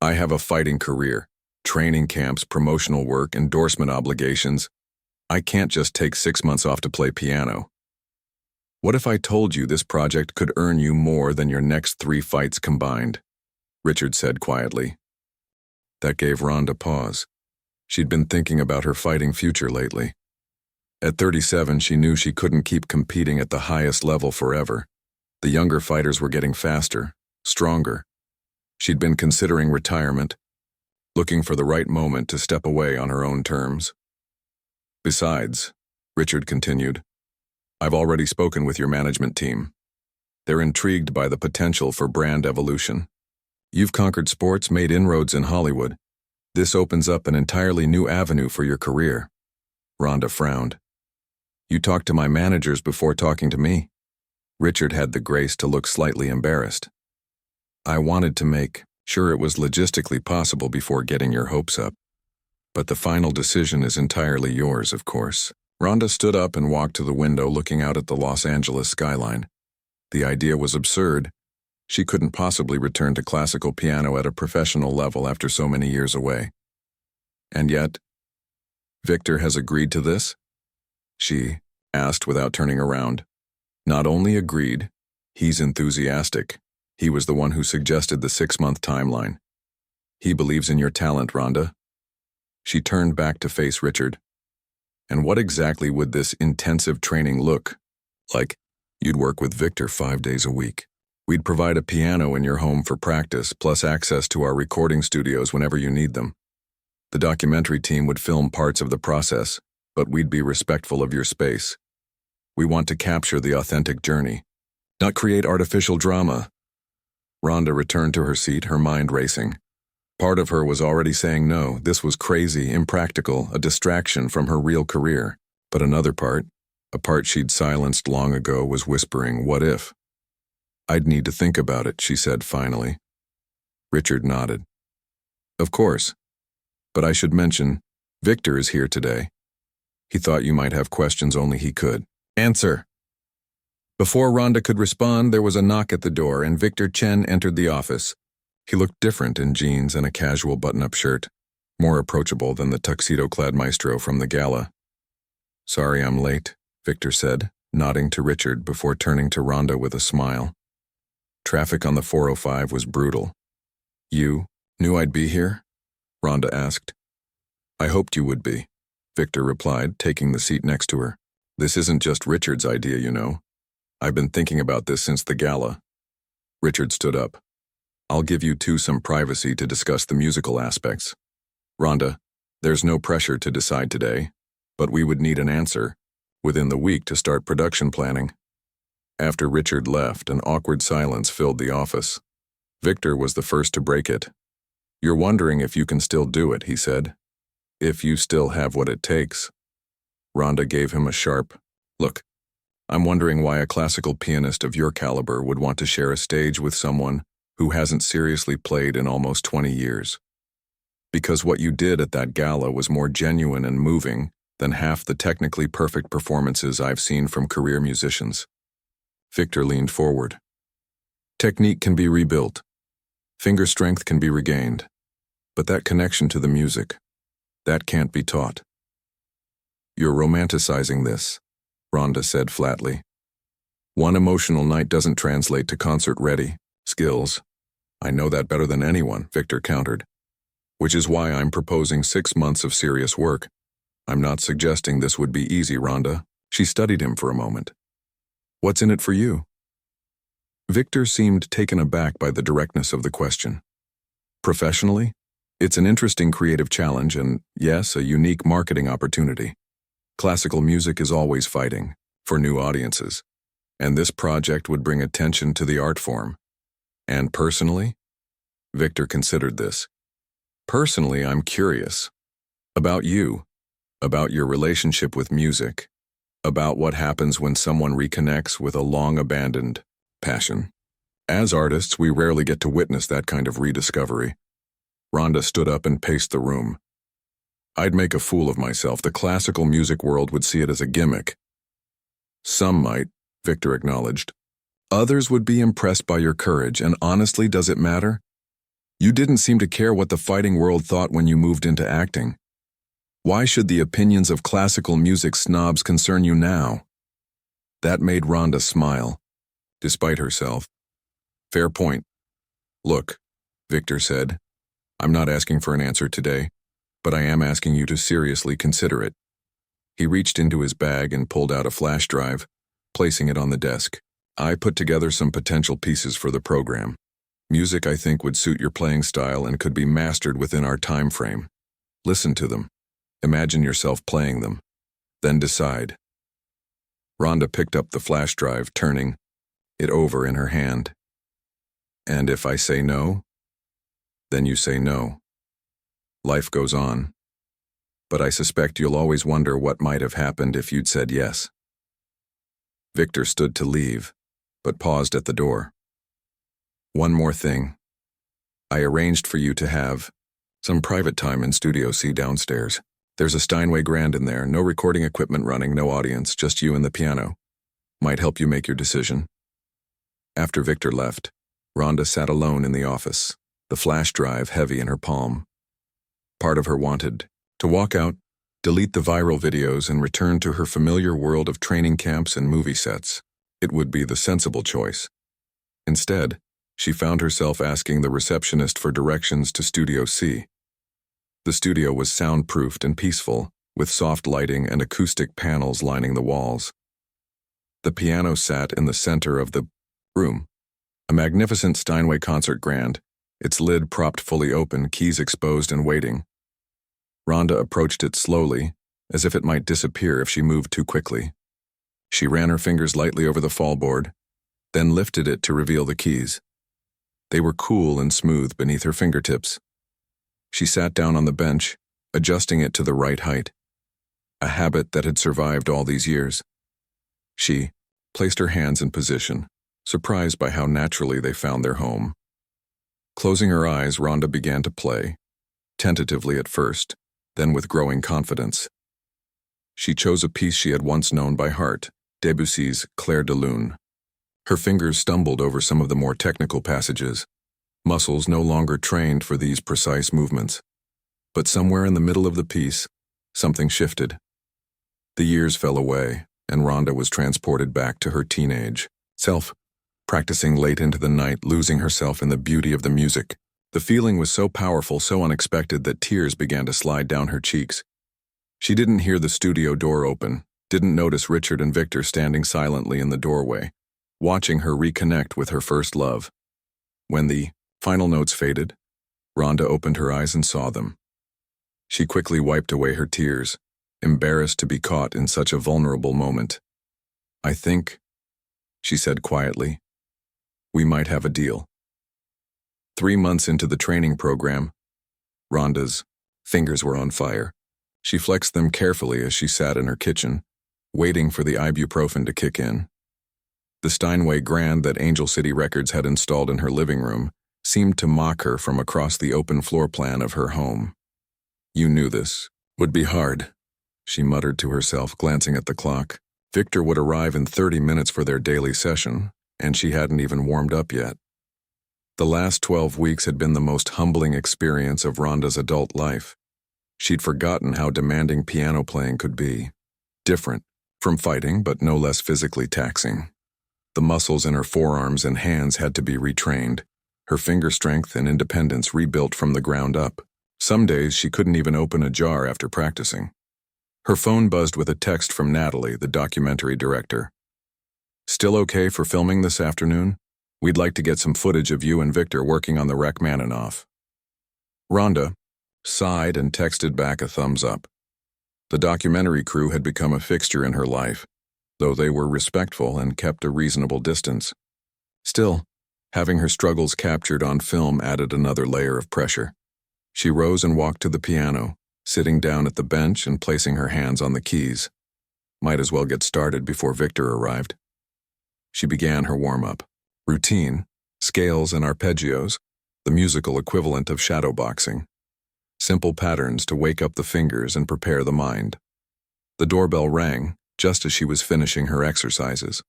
I have a fighting career, training camps, promotional work, endorsement obligations. I can't just take 6 months off to play piano. What if I told you this project could earn you more than your next 3 fights combined? Richard said quietly. That gave Ronda pause. She'd been thinking about her fighting future lately. At 37, she knew she couldn't keep competing at the highest level forever. The younger fighters were getting faster, stronger. She'd been considering retirement, looking for the right moment to step away on her own terms. Besides, Richard continued, I've already spoken with your management team. They're intrigued by the potential for brand evolution. You've conquered sports, made inroads in Hollywood. This opens up an entirely new avenue for your career. Ronda frowned. You talked to my managers before talking to me? Richard had the grace to look slightly embarrassed. I wanted to make sure it was logistically possible before getting your hopes up. But the final decision is entirely yours, of course. Ronda stood up and walked to the window looking out at the Los Angeles skyline. The idea was absurd. She couldn't possibly return to classical piano at a professional level after so many years away. And yet, Victor has agreed to this? She asked without turning around. Not only agreed, he's enthusiastic. He was the one who suggested the 6-month timeline. He believes in your talent, Ronda. She turned back to face Richard. And what exactly would this intensive training look like? You'd work with Victor 5 days a week. We'd provide a piano in your home for practice, plus access to our recording studios whenever you need them. The documentary team would film parts of the process, but we'd be respectful of your space. We want to capture the authentic journey, not create artificial drama. Ronda returned to her seat, her mind racing. Part of her was already saying no, this was crazy, impractical, a distraction from her real career. But another part, a part she'd silenced long ago, was whispering, what if? I'd need to think about it, she said finally. Richard nodded. Of course. But I should mention, Victor is here today. He thought you might have questions only he could answer. Before Ronda could respond, there was a knock at the door and Victor Chen entered the office. He looked different in jeans and a casual button-up shirt, more approachable than the tuxedo-clad maestro from the gala. Sorry I'm late, Victor said, nodding to Richard before turning to Ronda with a smile. Traffic on the 405 was brutal. You knew I'd be here? Ronda asked. I hoped you would be, Victor replied, taking the seat next to her. This isn't just Richard's idea, you know. I've been thinking about this since the gala. Richard stood up. I'll give you two some privacy to discuss the musical aspects. Ronda, there's no pressure to decide today, but we would need an answer within the week to start production planning. After Richard left, an awkward silence filled the office. Victor was the first to break it. "You're wondering if you can still do it," he said. "If you still have what it takes." Ronda gave him a sharp look. "I'm wondering why a classical pianist of your caliber would want to share a stage with someone who hasn't seriously played in almost 20 years. Because what you did at that gala was more genuine and moving than half the technically perfect performances I've seen from career musicians." Victor leaned forward. "Technique can be rebuilt. Finger strength can be regained. But that connection to the music, that can't be taught." "You're romanticizing this," Ronda said flatly. "One emotional night doesn't translate to concert-ready skills." "I know that better than anyone," Victor countered. "Which is why I'm proposing 6 months of serious work. I'm not suggesting this would be easy, Ronda." She studied him for a moment. "What's in it for you?" Victor seemed taken aback by the directness of the question. "Professionally? It's an interesting creative challenge and, yes, a unique marketing opportunity. Classical music is always fighting for new audiences, and this project would bring attention to the art form. And personally?" Victor considered this. "Personally, I'm curious. About you. About your relationship with music. About what happens when someone reconnects with a long-abandoned passion. As artists, we rarely get to witness that kind of rediscovery." Ronda stood up and paced the room. "I'd make a fool of myself. The classical music world would see it as a gimmick." "Some might," Victor acknowledged. "Others would be impressed by your courage, and honestly, does it matter? You didn't seem to care what the fighting world thought when you moved into acting. Why should the opinions of classical music snobs concern you now?" That made Ronda smile, despite herself. "Fair point. Look," Victor said, "I'm not asking for an answer today, but I am asking you to seriously consider it." He reached into his bag and pulled out a flash drive, placing it on the desk. "I put together some potential pieces for the program. Music I think would suit your playing style and could be mastered within our time frame. Listen to them. Imagine yourself playing them. Then decide." Ronda picked up the flash drive, turning it over in her hand. "And if I say no, then you say no. Life goes on. But I suspect you'll always wonder what might have happened if you'd said yes." Victor stood to leave, but paused at the door. "One more thing. I arranged for you to have some private time in Studio C downstairs. There's a Steinway Grand in there, no recording equipment running, no audience, just you and the piano. Might help you make your decision." After Victor left, Ronda sat alone in the office, the flash drive heavy in her palm. Part of her wanted to walk out, delete the viral videos, and return to her familiar world of training camps and movie sets. It would be the sensible choice. Instead, she found herself asking the receptionist for directions to Studio C. The studio was soundproofed and peaceful, with soft lighting and acoustic panels lining the walls. The piano sat in the center of the room, a magnificent Steinway concert grand, its lid propped fully open, keys exposed and waiting. Ronda approached it slowly, as if it might disappear if she moved too quickly. She ran her fingers lightly over the fallboard, then lifted it to reveal the keys. They were cool and smooth beneath her fingertips. She sat down on the bench, adjusting it to the right height, a habit that had survived all these years. She placed her hands in position, surprised by how naturally they found their home. Closing her eyes, Ronda began to play, tentatively at first, then with growing confidence. She chose a piece she had once known by heart, Debussy's Clair de Lune. Her fingers stumbled over some of the more technical passages, muscles no longer trained for these precise movements. But somewhere in the middle of the piece, something shifted. The years fell away, and Ronda was transported back to her teenage self, practicing late into the night, losing herself in the beauty of the music. The feeling was so powerful, so unexpected, that tears began to slide down her cheeks. She didn't hear the studio door open, didn't notice Richard and Victor standing silently in the doorway, watching her reconnect with her first love. When the final notes faded, Ronda opened her eyes and saw them. She quickly wiped away her tears, embarrassed to be caught in such a vulnerable moment. "I think," she said quietly. We might have a deal. 3 months into the training program, Rhonda's fingers were on fire. She flexed them carefully as she sat in her kitchen, waiting for the ibuprofen to kick in. The Steinway Grand that Angel City Records had installed in her living room seemed to mock her from across the open floor plan of her home. You knew this would be hard, she muttered to herself, glancing at the clock. Victor would arrive in 30 minutes for their daily session, and she hadn't even warmed up yet. The last 12 weeks had been the most humbling experience of Rhonda's adult life. She'd forgotten how demanding piano playing could be. Different from fighting, but no less physically taxing. The muscles in her forearms and hands had to be retrained, her finger strength and independence rebuilt from the ground up. Some days she couldn't even open a jar after practicing. Her phone buzzed with a text from Natalie, the documentary director. Still okay for filming this afternoon? We'd like to get some footage of you and Victor working on the Rachmaninoff. Rhonda sighed and texted back a thumbs up. The documentary crew had become a fixture in her life, though they were respectful and kept a reasonable distance. Still, having her struggles captured on film added another layer of pressure. She rose and walked to the piano, sitting down at the bench and placing her hands on the keys. Might as well get started before Victor arrived. She began her warm-up. Routine, scales and arpeggios, the musical equivalent of shadowboxing. Simple patterns to wake up the fingers and prepare the mind. The doorbell rang just as she was finishing her exercises.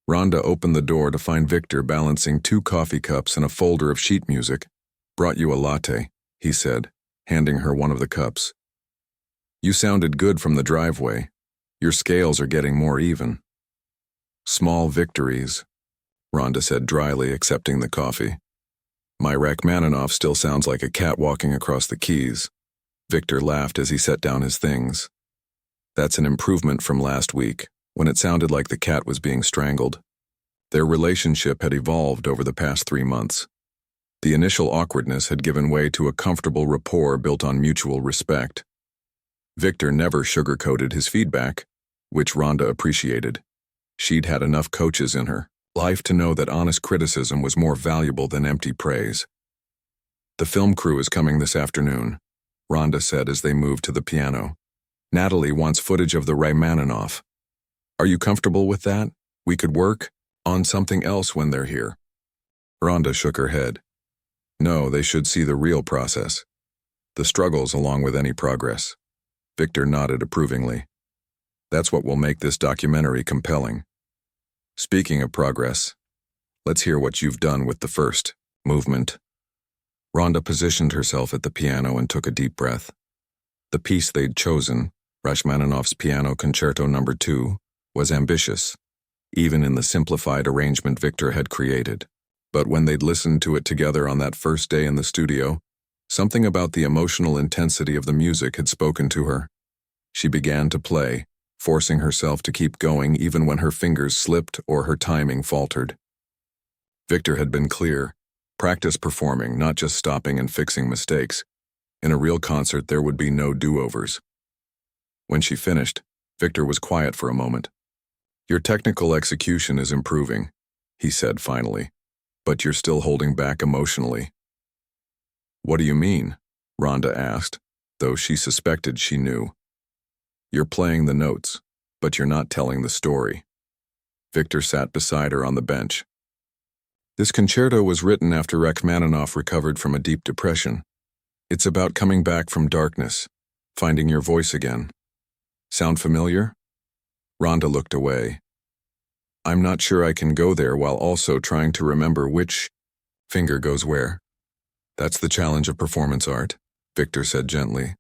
Rhonda opened the door to find Victor balancing 2 coffee cups and a folder of sheet music. Brought you a latte, he said, handing her one of the cups. You sounded good from the driveway. Your scales are getting more even. Small victories, Rhonda said dryly, accepting the coffee. My Rachmaninoff still sounds like a cat walking across the keys. Victor laughed as he set down his things. That's an improvement from last week, when it sounded like the cat was being strangled. Their relationship had evolved over the past 3 months. The initial awkwardness had given way to a comfortable rapport built on mutual respect. Victor never sugarcoated his feedback, which Rhonda appreciated. She'd had enough coaches in her life to know that honest criticism was more valuable than empty praise. The film crew is coming this afternoon, Rhonda said as they moved to the piano. Natalie wants footage of the Rachmaninoff. Are you comfortable with that? We could work on something else when they're here. Rhonda shook her head. No, they should see the real process. The struggles along with any progress. Victor nodded approvingly. That's what will make this documentary compelling. Speaking of progress, let's hear what you've done with the first movement. Rhonda positioned herself at the piano and took a deep breath. The piece they'd chosen, Rachmaninoff's Piano Concerto No. 2, was ambitious, even in the simplified arrangement Victor had created. But when they'd listened to it together on that first day in the studio, something about the emotional intensity of the music had spoken to her. She began to play, forcing herself to keep going even when her fingers slipped or her timing faltered. Victor had been clear. Practice performing, not just stopping and fixing mistakes. In a real concert, there would be no do-overs. When she finished, Victor was quiet for a moment. Your technical execution is improving, he said finally, but you're still holding back emotionally. What do you mean? Rhonda asked, though she suspected she knew. You're playing the notes, but you're not telling the story. Victor sat beside her on the bench. This concerto was written after Rachmaninoff recovered from a deep depression. It's about coming back from darkness, finding your voice again. Sound familiar? Rhonda looked away. I'm not sure I can go there while also trying to remember which finger goes where. That's the challenge of performance art, Victor said gently.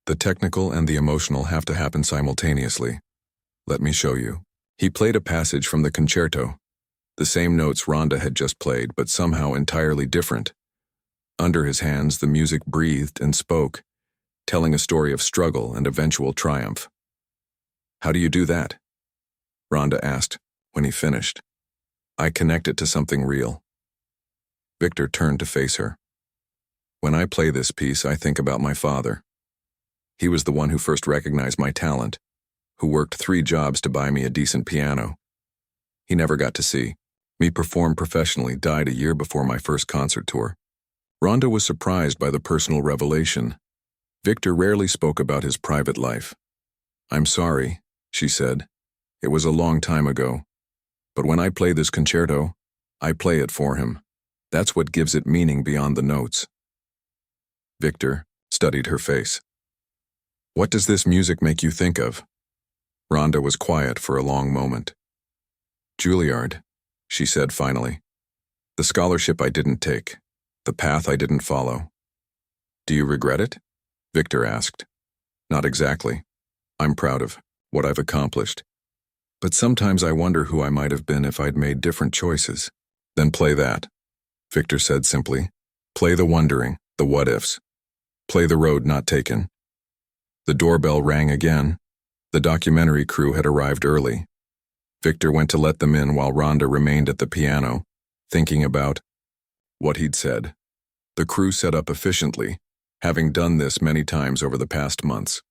The technical and the emotional have to happen simultaneously. Let me show you. He played a passage from the concerto. The same notes Rhonda had just played, but somehow entirely different. Under his hands, the music breathed and spoke, telling a story of struggle and eventual triumph. How do you do that? Rhonda asked when he finished. I connect it to something real. Victor turned to face her. When I play this piece, I think about my father. He was the one who first recognized my talent, who worked 3 jobs to buy me a decent piano. he never got to see me perform professionally, died a year before my first concert tour. Ronda was surprised by the personal revelation. Victor rarely spoke about his private life. "I'm sorry," she said. "It was a long time ago. But when I play this concerto, I play it for him. That's what gives it meaning beyond the notes." Victor studied her face. "What does this music make you think of?" Ronda was quiet for a long moment. "Juilliard," she said finally. "The scholarship I didn't take. The path I didn't follow." "Do you regret it?" Victor asked. "Not exactly. I'm proud of what I've accomplished. But sometimes I wonder who I might have been if I'd made different choices." "Then play that," Victor said simply. "Play the wondering, the what-ifs. Play the road not taken." The doorbell rang again. The documentary crew had arrived early. Victor went to let them in while Ronda remained at the piano, thinking about what he'd said. The crew set up efficiently, having done this many times over the past months.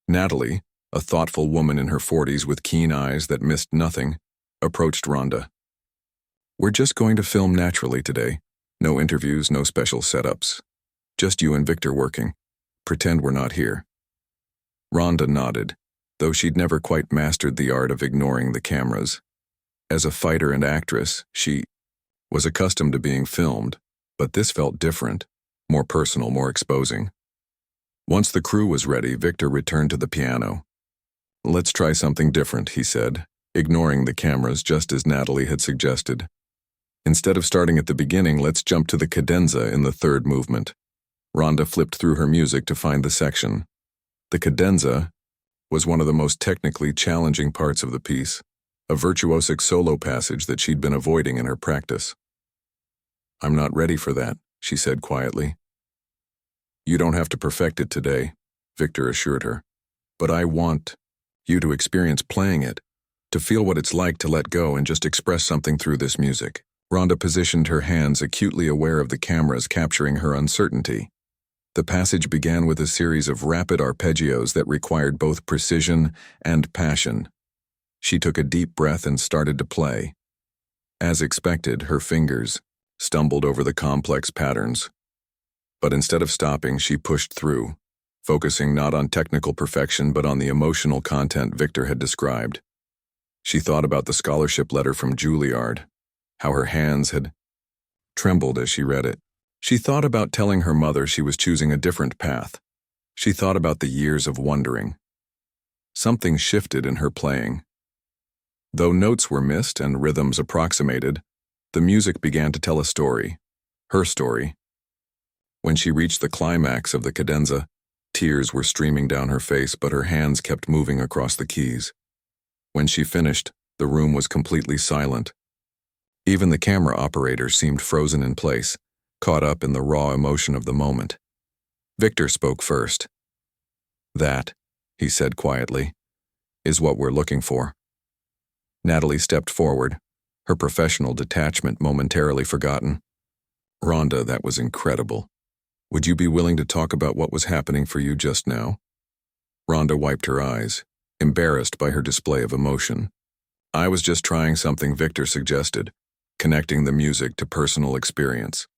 Natalie, a thoughtful woman in her 40s with keen eyes that missed nothing, approached Ronda. "We're just going to film naturally today. No interviews, no special setups. Just you and Victor working. Pretend we're not here." Ronda nodded, though she'd never quite mastered the art of ignoring the cameras. As a fighter and actress, she was accustomed to being filmed, but this felt different, more personal, more exposing. Once the crew was ready, Victor returned to the piano. "Let's try something different," he said, ignoring the cameras just as Natalie had suggested. "Instead of starting at the beginning, let's jump to the cadenza in the third movement." Ronda flipped through her music to find the section. The cadenza was one of the most technically challenging parts of the piece, a virtuosic solo passage that she'd been avoiding in her practice. "I'm not ready for that," she said quietly. "You don't have to perfect it today," Victor assured her. "But I want you to experience playing it, to feel what it's like to let go and just express something through this music." Ronda positioned her hands, acutely aware of the cameras capturing her uncertainty. The passage began with a series of rapid arpeggios that required both precision and passion. She took a deep breath and started to play. As expected, her fingers stumbled over the complex patterns. But instead of stopping, she pushed through, focusing not on technical perfection but on the emotional content Victor had described. She thought about the scholarship letter from Juilliard, how her hands had trembled as she read it. She thought about telling her mother she was choosing a different path. She thought about the years of wondering. Something shifted in her playing. Though notes were missed and rhythms approximated, the music began to tell a story, her story. When she reached the climax of the cadenza, tears were streaming down her face, but her hands kept moving across the keys. When she finished, the room was completely silent. Even the camera operator seemed frozen in place, caught up in the raw emotion of the moment. Victor spoke first. "That," he said quietly, "is what we're looking for." Natalie stepped forward, her professional detachment momentarily forgotten. "Ronda, that was incredible. Would you be willing to talk about what was happening for you just now?" Ronda wiped her eyes, embarrassed by her display of emotion. "I was just trying something Victor suggested, connecting the music to personal experience."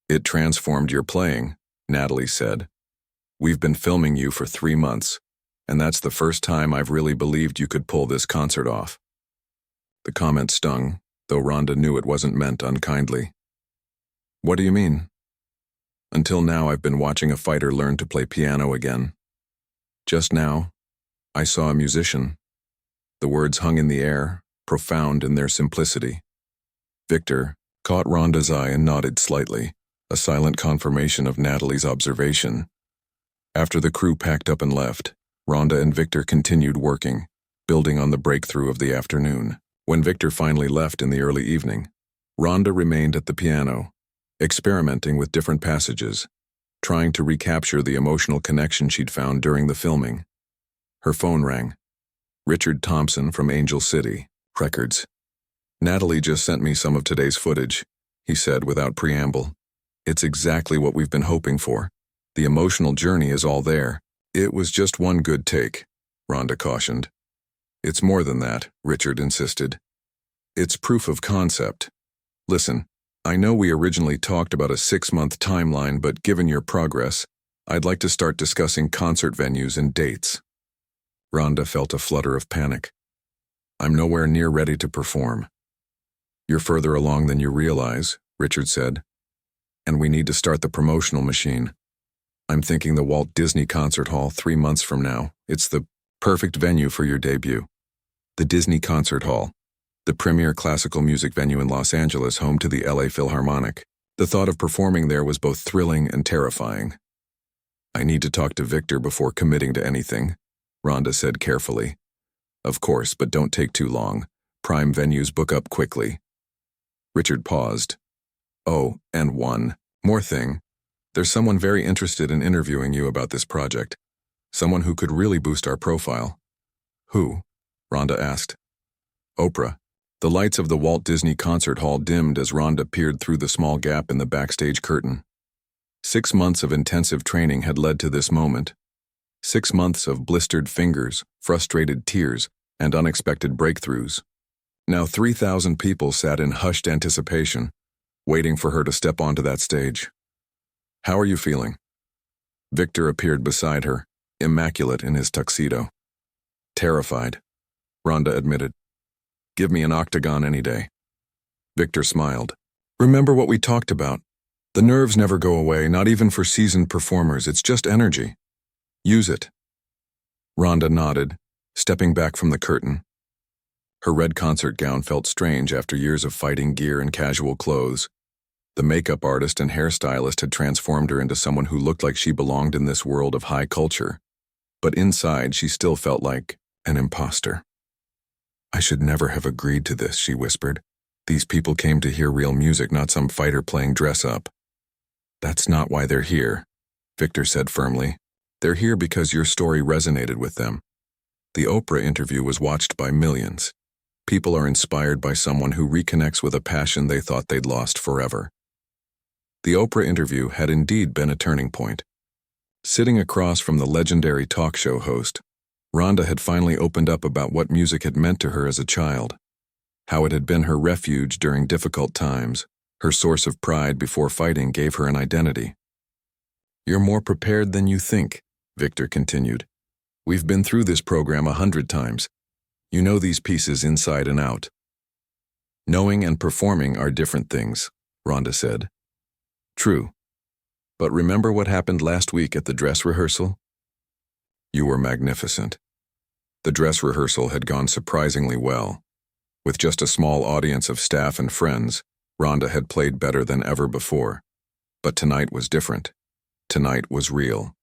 "It transformed your playing," Natalie said. "We've been filming you for 3 months, and that's the first time I've really believed you could pull this concert off." The comment stung, though Ronda knew it wasn't meant unkindly. "What do you mean?" "Until now, I've been watching a fighter learn to play piano again. Just now, I saw a musician." The words hung in the air, profound in their simplicity. Victor caught Ronda's eye and nodded slightly, a silent confirmation of Natalie's observation. After the crew packed up and left, Ronda and Victor continued working, building on the breakthrough of the afternoon. When Victor finally left in the early evening, Ronda remained at the piano, experimenting with different passages, trying to recapture the emotional connection she'd found during the filming. Her phone rang. Richard Thompson from Angel City Records. "Natalie just sent me some of today's footage," he said without preamble. "It's exactly what we've been hoping for. The emotional journey is all there." "It was just one good take," Ronda cautioned. It's more than that, Richard insisted. It's proof of concept. Listen, I know we originally talked about a 6-month timeline, but given your progress, I'd like to start discussing concert venues and dates. Rhonda felt a flutter of panic. I'm nowhere near ready to perform. You're further along than you realize, Richard said. And we need to start the promotional machine. I'm thinking the Walt Disney Concert Hall 3 months from now. It's the perfect venue for your debut. The Disney Concert Hall, the premier classical music venue in Los Angeles, home to the LA Philharmonic. The thought of performing there was both thrilling and terrifying. I need to talk to Victor before committing to anything, Rhonda said carefully. Of course, but don't take too long. Prime venues book up quickly. Richard paused. Oh, and one more thing. There's someone very interested in interviewing you about this project. Someone who could really boost our profile. Who? Rhonda asked. Oprah. The lights of the Walt Disney Concert Hall dimmed as Rhonda peered through the small gap in the backstage curtain. 6 months of intensive training had led to this moment. 6 months of blistered fingers, frustrated tears, and unexpected breakthroughs. Now 3,000 people sat in hushed anticipation, waiting for her to step onto that stage. How are you feeling? Victor appeared beside her, immaculate in his tuxedo. Terrified, Rhonda admitted. Give me an octagon any day. Victor smiled. Remember what we talked about. The nerves never go away, not even for seasoned performers. It's just energy. Use it. Rhonda nodded, stepping back from the curtain. Her red concert gown felt strange after years of fighting gear and casual clothes. The makeup artist and hairstylist had transformed her into someone who looked like she belonged in this world of high culture. But inside, she still felt like an imposter. I should never have agreed to this, she whispered. These people came to hear real music, not some fighter playing dress-up. That's not why they're here, Victor said firmly. They're here because your story resonated with them. The Oprah interview was watched by millions. People are inspired by someone who reconnects with a passion they thought they'd lost forever. The Oprah interview had indeed been a turning point. Sitting across from the legendary talk show host, Rhonda had finally opened up about what music had meant to her as a child, how it had been her refuge during difficult times, her source of pride before fighting gave her an identity. You're more prepared than you think, Victor continued. We've been through this program 100 times. You know these pieces inside and out. Knowing and performing are different things, Rhonda said. True. But remember what happened last week at the dress rehearsal? You were magnificent. The dress rehearsal had gone surprisingly well. With just a small audience of staff and friends, Rhonda had played better than ever before. But tonight was different. Tonight was real.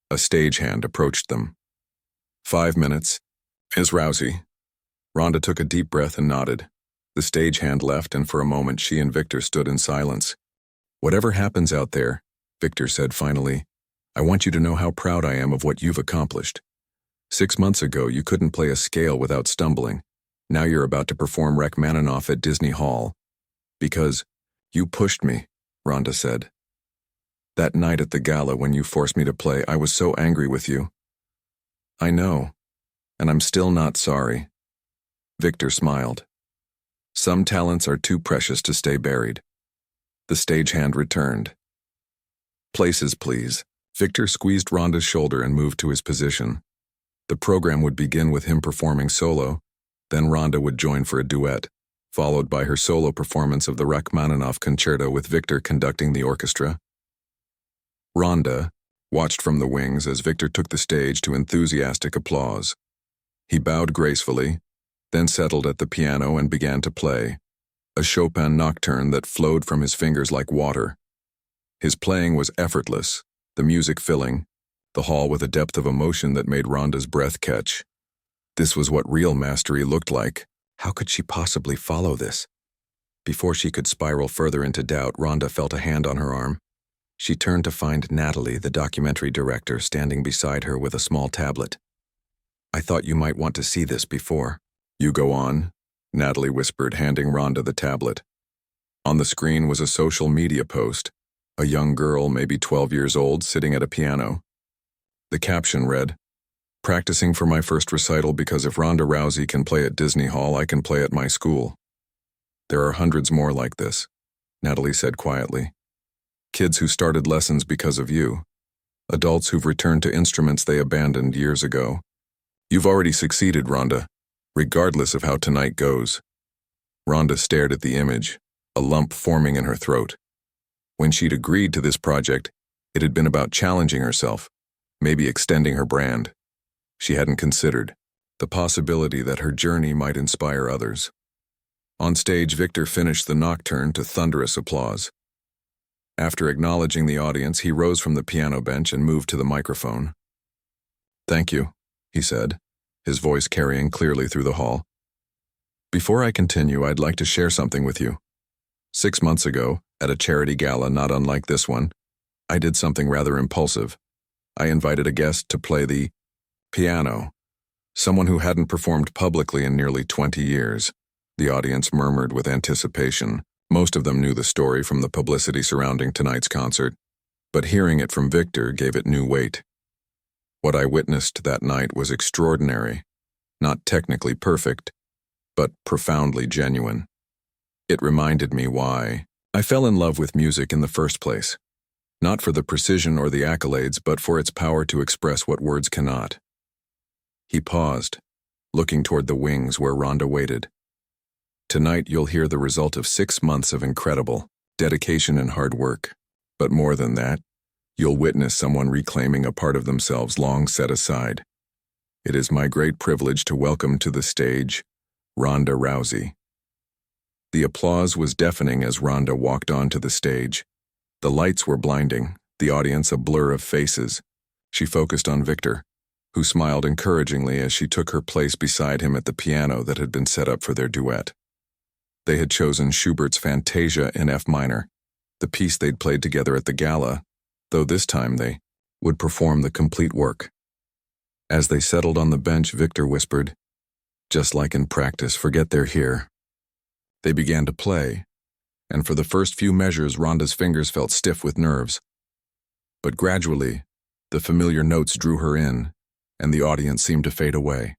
A stagehand approached them. 5 minutes. Ms. Rousey. Rhonda took a deep breath and nodded. The stagehand left, and for a moment she and Victor stood in silence. Whatever happens out there, Victor said finally, I want you to know how proud I am of what you've accomplished. 6 months ago, you couldn't play a scale without stumbling. Now you're about to perform Rachmaninoff at Disney Hall. Because you pushed me, Rhonda said. That night at the gala when you forced me to play, I was so angry with you. I know, and I'm still not sorry. Victor smiled. Some talents are too precious to stay buried. The stagehand returned. Places, please. Victor squeezed Rhonda's shoulder and moved to his position. The program would begin with him performing solo, then Rhonda would join for a duet, followed by her solo performance of the Rachmaninoff Concerto with Victor conducting the orchestra. Rhonda watched from the wings as Victor took the stage to enthusiastic applause. He bowed gracefully, then settled at the piano and began to play, a Chopin nocturne that flowed from his fingers like water. His playing was effortless, the music filling, the hall with a depth of emotion that made Rhonda's breath catch. This was what real mastery looked like. How could she possibly follow this? Before she could spiral further into doubt, Rhonda felt a hand on her arm. She turned to find Natalie, the documentary director, standing beside her with a small tablet. I thought you might want to see this before. You go on, Natalie whispered, handing Rhonda the tablet. On the screen was a social media post, a young girl, maybe 12 years old, sitting at a piano. The caption read, Practicing for my first recital because if Ronda Rousey can play at Disney Hall, I can play at my school. There are hundreds more like this, Natalie said quietly. Kids who started lessons because of you. Adults who've returned to instruments they abandoned years ago. You've already succeeded, Ronda, regardless of how tonight goes. Ronda stared at the image, a lump forming in her throat. When she'd agreed to this project, it had been about challenging herself, maybe extending her brand. She hadn't considered the possibility that her journey might inspire others. On stage, Victor finished the nocturne to thunderous applause. After acknowledging the audience, he rose from the piano bench and moved to the microphone. "Thank you," he said, his voice carrying clearly through the hall. "Before I continue, I'd like to share something with you. 6 months ago, at a charity gala not unlike this one, I did something rather impulsive. I invited a guest to play the piano, someone who hadn't performed publicly in nearly 20 years. The audience murmured with anticipation. Most of them knew the story from the publicity surrounding tonight's concert, but hearing it from Victor gave it new weight. What I witnessed that night was extraordinary, not technically perfect, but profoundly genuine. It reminded me why I fell in love with music in the first place, not for the precision or the accolades, but for its power to express what words cannot." He paused, looking toward the wings where Ronda waited. "Tonight you'll hear the result of 6 months of incredible dedication and hard work. But more than that, you'll witness someone reclaiming a part of themselves long set aside. It is my great privilege to welcome to the stage Ronda Rousey." The applause was deafening as Ronda walked onto the stage. The lights were blinding, the audience a blur of faces. She focused on Victor, who smiled encouragingly as she took her place beside him at the piano that had been set up for their duet. They had chosen Schubert's Fantasia in F minor, the piece they'd played together at the gala, though this time they would perform the complete work. As they settled on the bench, Victor whispered, "Just like in practice, forget they're here." They began to play, and for the first few measures, Ronda's fingers felt stiff with nerves. But gradually, the familiar notes drew her in, and the audience seemed to fade away.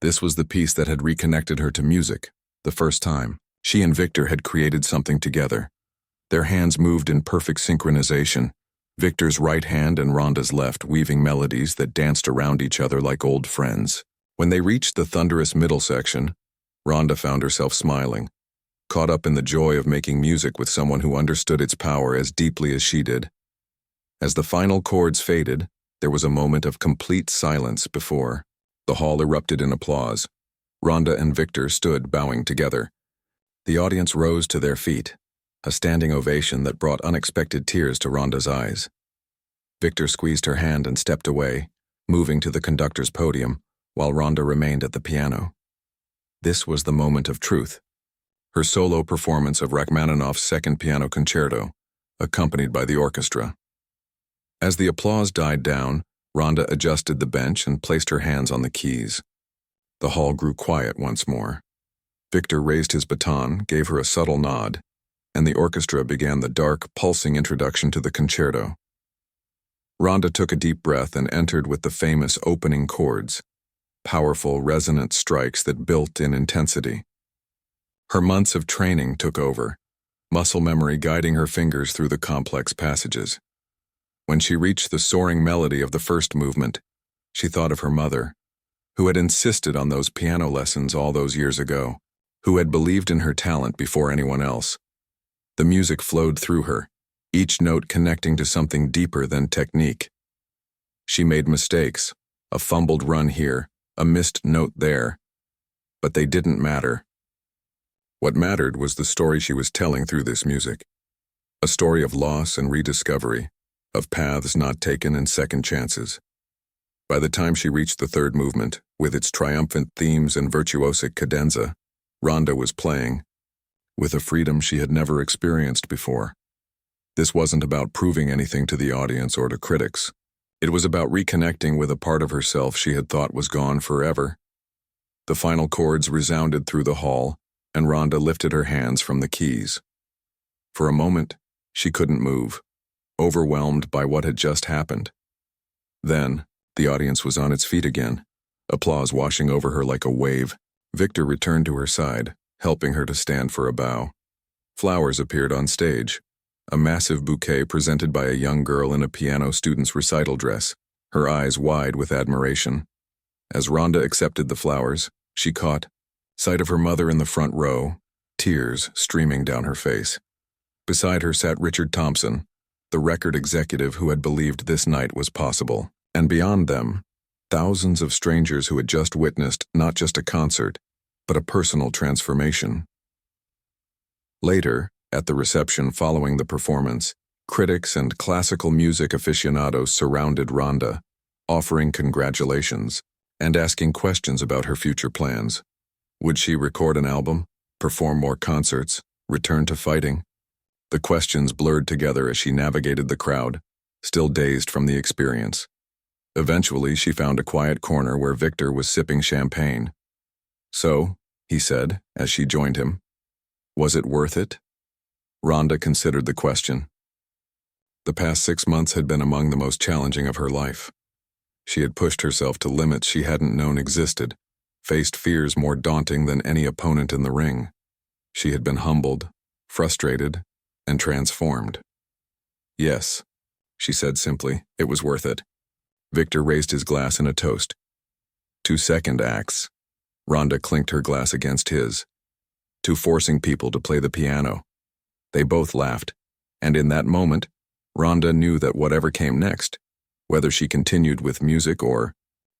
This was the piece that had reconnected her to music. The first time, she and Victor had created something together. Their hands moved in perfect synchronization, Victor's right hand and Ronda's left weaving melodies that danced around each other like old friends. When they reached the thunderous middle section, Ronda found herself smiling, caught up in the joy of making music with someone who understood its power as deeply as she did. As the final chords faded, there was a moment of complete silence before the hall erupted in applause. Ronda and Victor stood bowing together. The audience rose to their feet, a standing ovation that brought unexpected tears to Ronda's eyes. Victor squeezed her hand and stepped away, moving to the conductor's podium, while Ronda remained at the piano. This was the moment of truth, her solo performance of Rachmaninoff's Second Piano Concerto, accompanied by the orchestra. As the applause died down, Ronda adjusted the bench and placed her hands on the keys. The hall grew quiet once more. Victor raised his baton, gave her a subtle nod, and the orchestra began the dark, pulsing introduction to the concerto. Ronda took a deep breath and entered with the famous opening chords, powerful, resonant strikes that built in intensity. Her months of training took over, muscle memory guiding her fingers through the complex passages. When she reached the soaring melody of the first movement, she thought of her mother, who had insisted on those piano lessons all those years ago, who had believed in her talent before anyone else. The music flowed through her, each note connecting to something deeper than technique. She made mistakes, a fumbled run here, a missed note there, but they didn't matter. What mattered was the story she was telling through this music, a story of loss and rediscovery, of paths not taken and second chances. By the time she reached the third movement, with its triumphant themes and virtuosic cadenza, Ronda was playing with a freedom she had never experienced before. This wasn't about proving anything to the audience or to critics. It was about reconnecting with a part of herself she had thought was gone forever. The final chords resounded through the hall, and Ronda lifted her hands from the keys. For a moment, she couldn't move, overwhelmed by what had just happened. Then, The audience was on its feet again, applause washing over her like a wave. Victor returned to her side, helping her to stand for a bow. Flowers appeared on stage, a massive bouquet presented by a young girl in a piano student's recital dress, her eyes wide with admiration. As Ronda accepted the flowers, she caught sight of her mother in the front row, tears streaming down her face. Beside her sat Richard Thompson, the record executive who had believed this night was possible. And beyond them, thousands of strangers who had just witnessed not just a concert, but a personal transformation. Later, at the reception following the performance, critics and classical music aficionados surrounded Ronda, offering congratulations and asking questions about her future plans. Would she record an album, perform more concerts, return to fighting? The questions blurred together as she navigated the crowd, still dazed from the experience. Eventually, she found a quiet corner where Victor was sipping champagne. "So," he said, as she joined him, "was it worth it?" Ronda considered the question. The past 6 months had been among the most challenging of her life. She had pushed herself to limits she hadn't known existed, faced fears more daunting than any opponent in the ring. She had been humbled, frustrated, and transformed. "Yes," she said simply, "it was worth it." Victor raised his glass in a toast. 2 second acts. Ronda clinked her glass against his. To forcing people to play the piano. They both laughed, and in that moment, Ronda knew that whatever came next, whether she continued with music or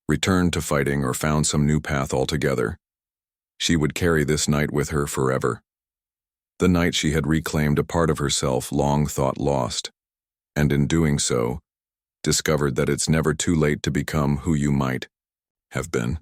returned to fighting or found some new path altogether, she would carry this night with her forever. The night she had reclaimed a part of herself long thought lost, and in doing so, discovered that it's never too late to become who you might have been.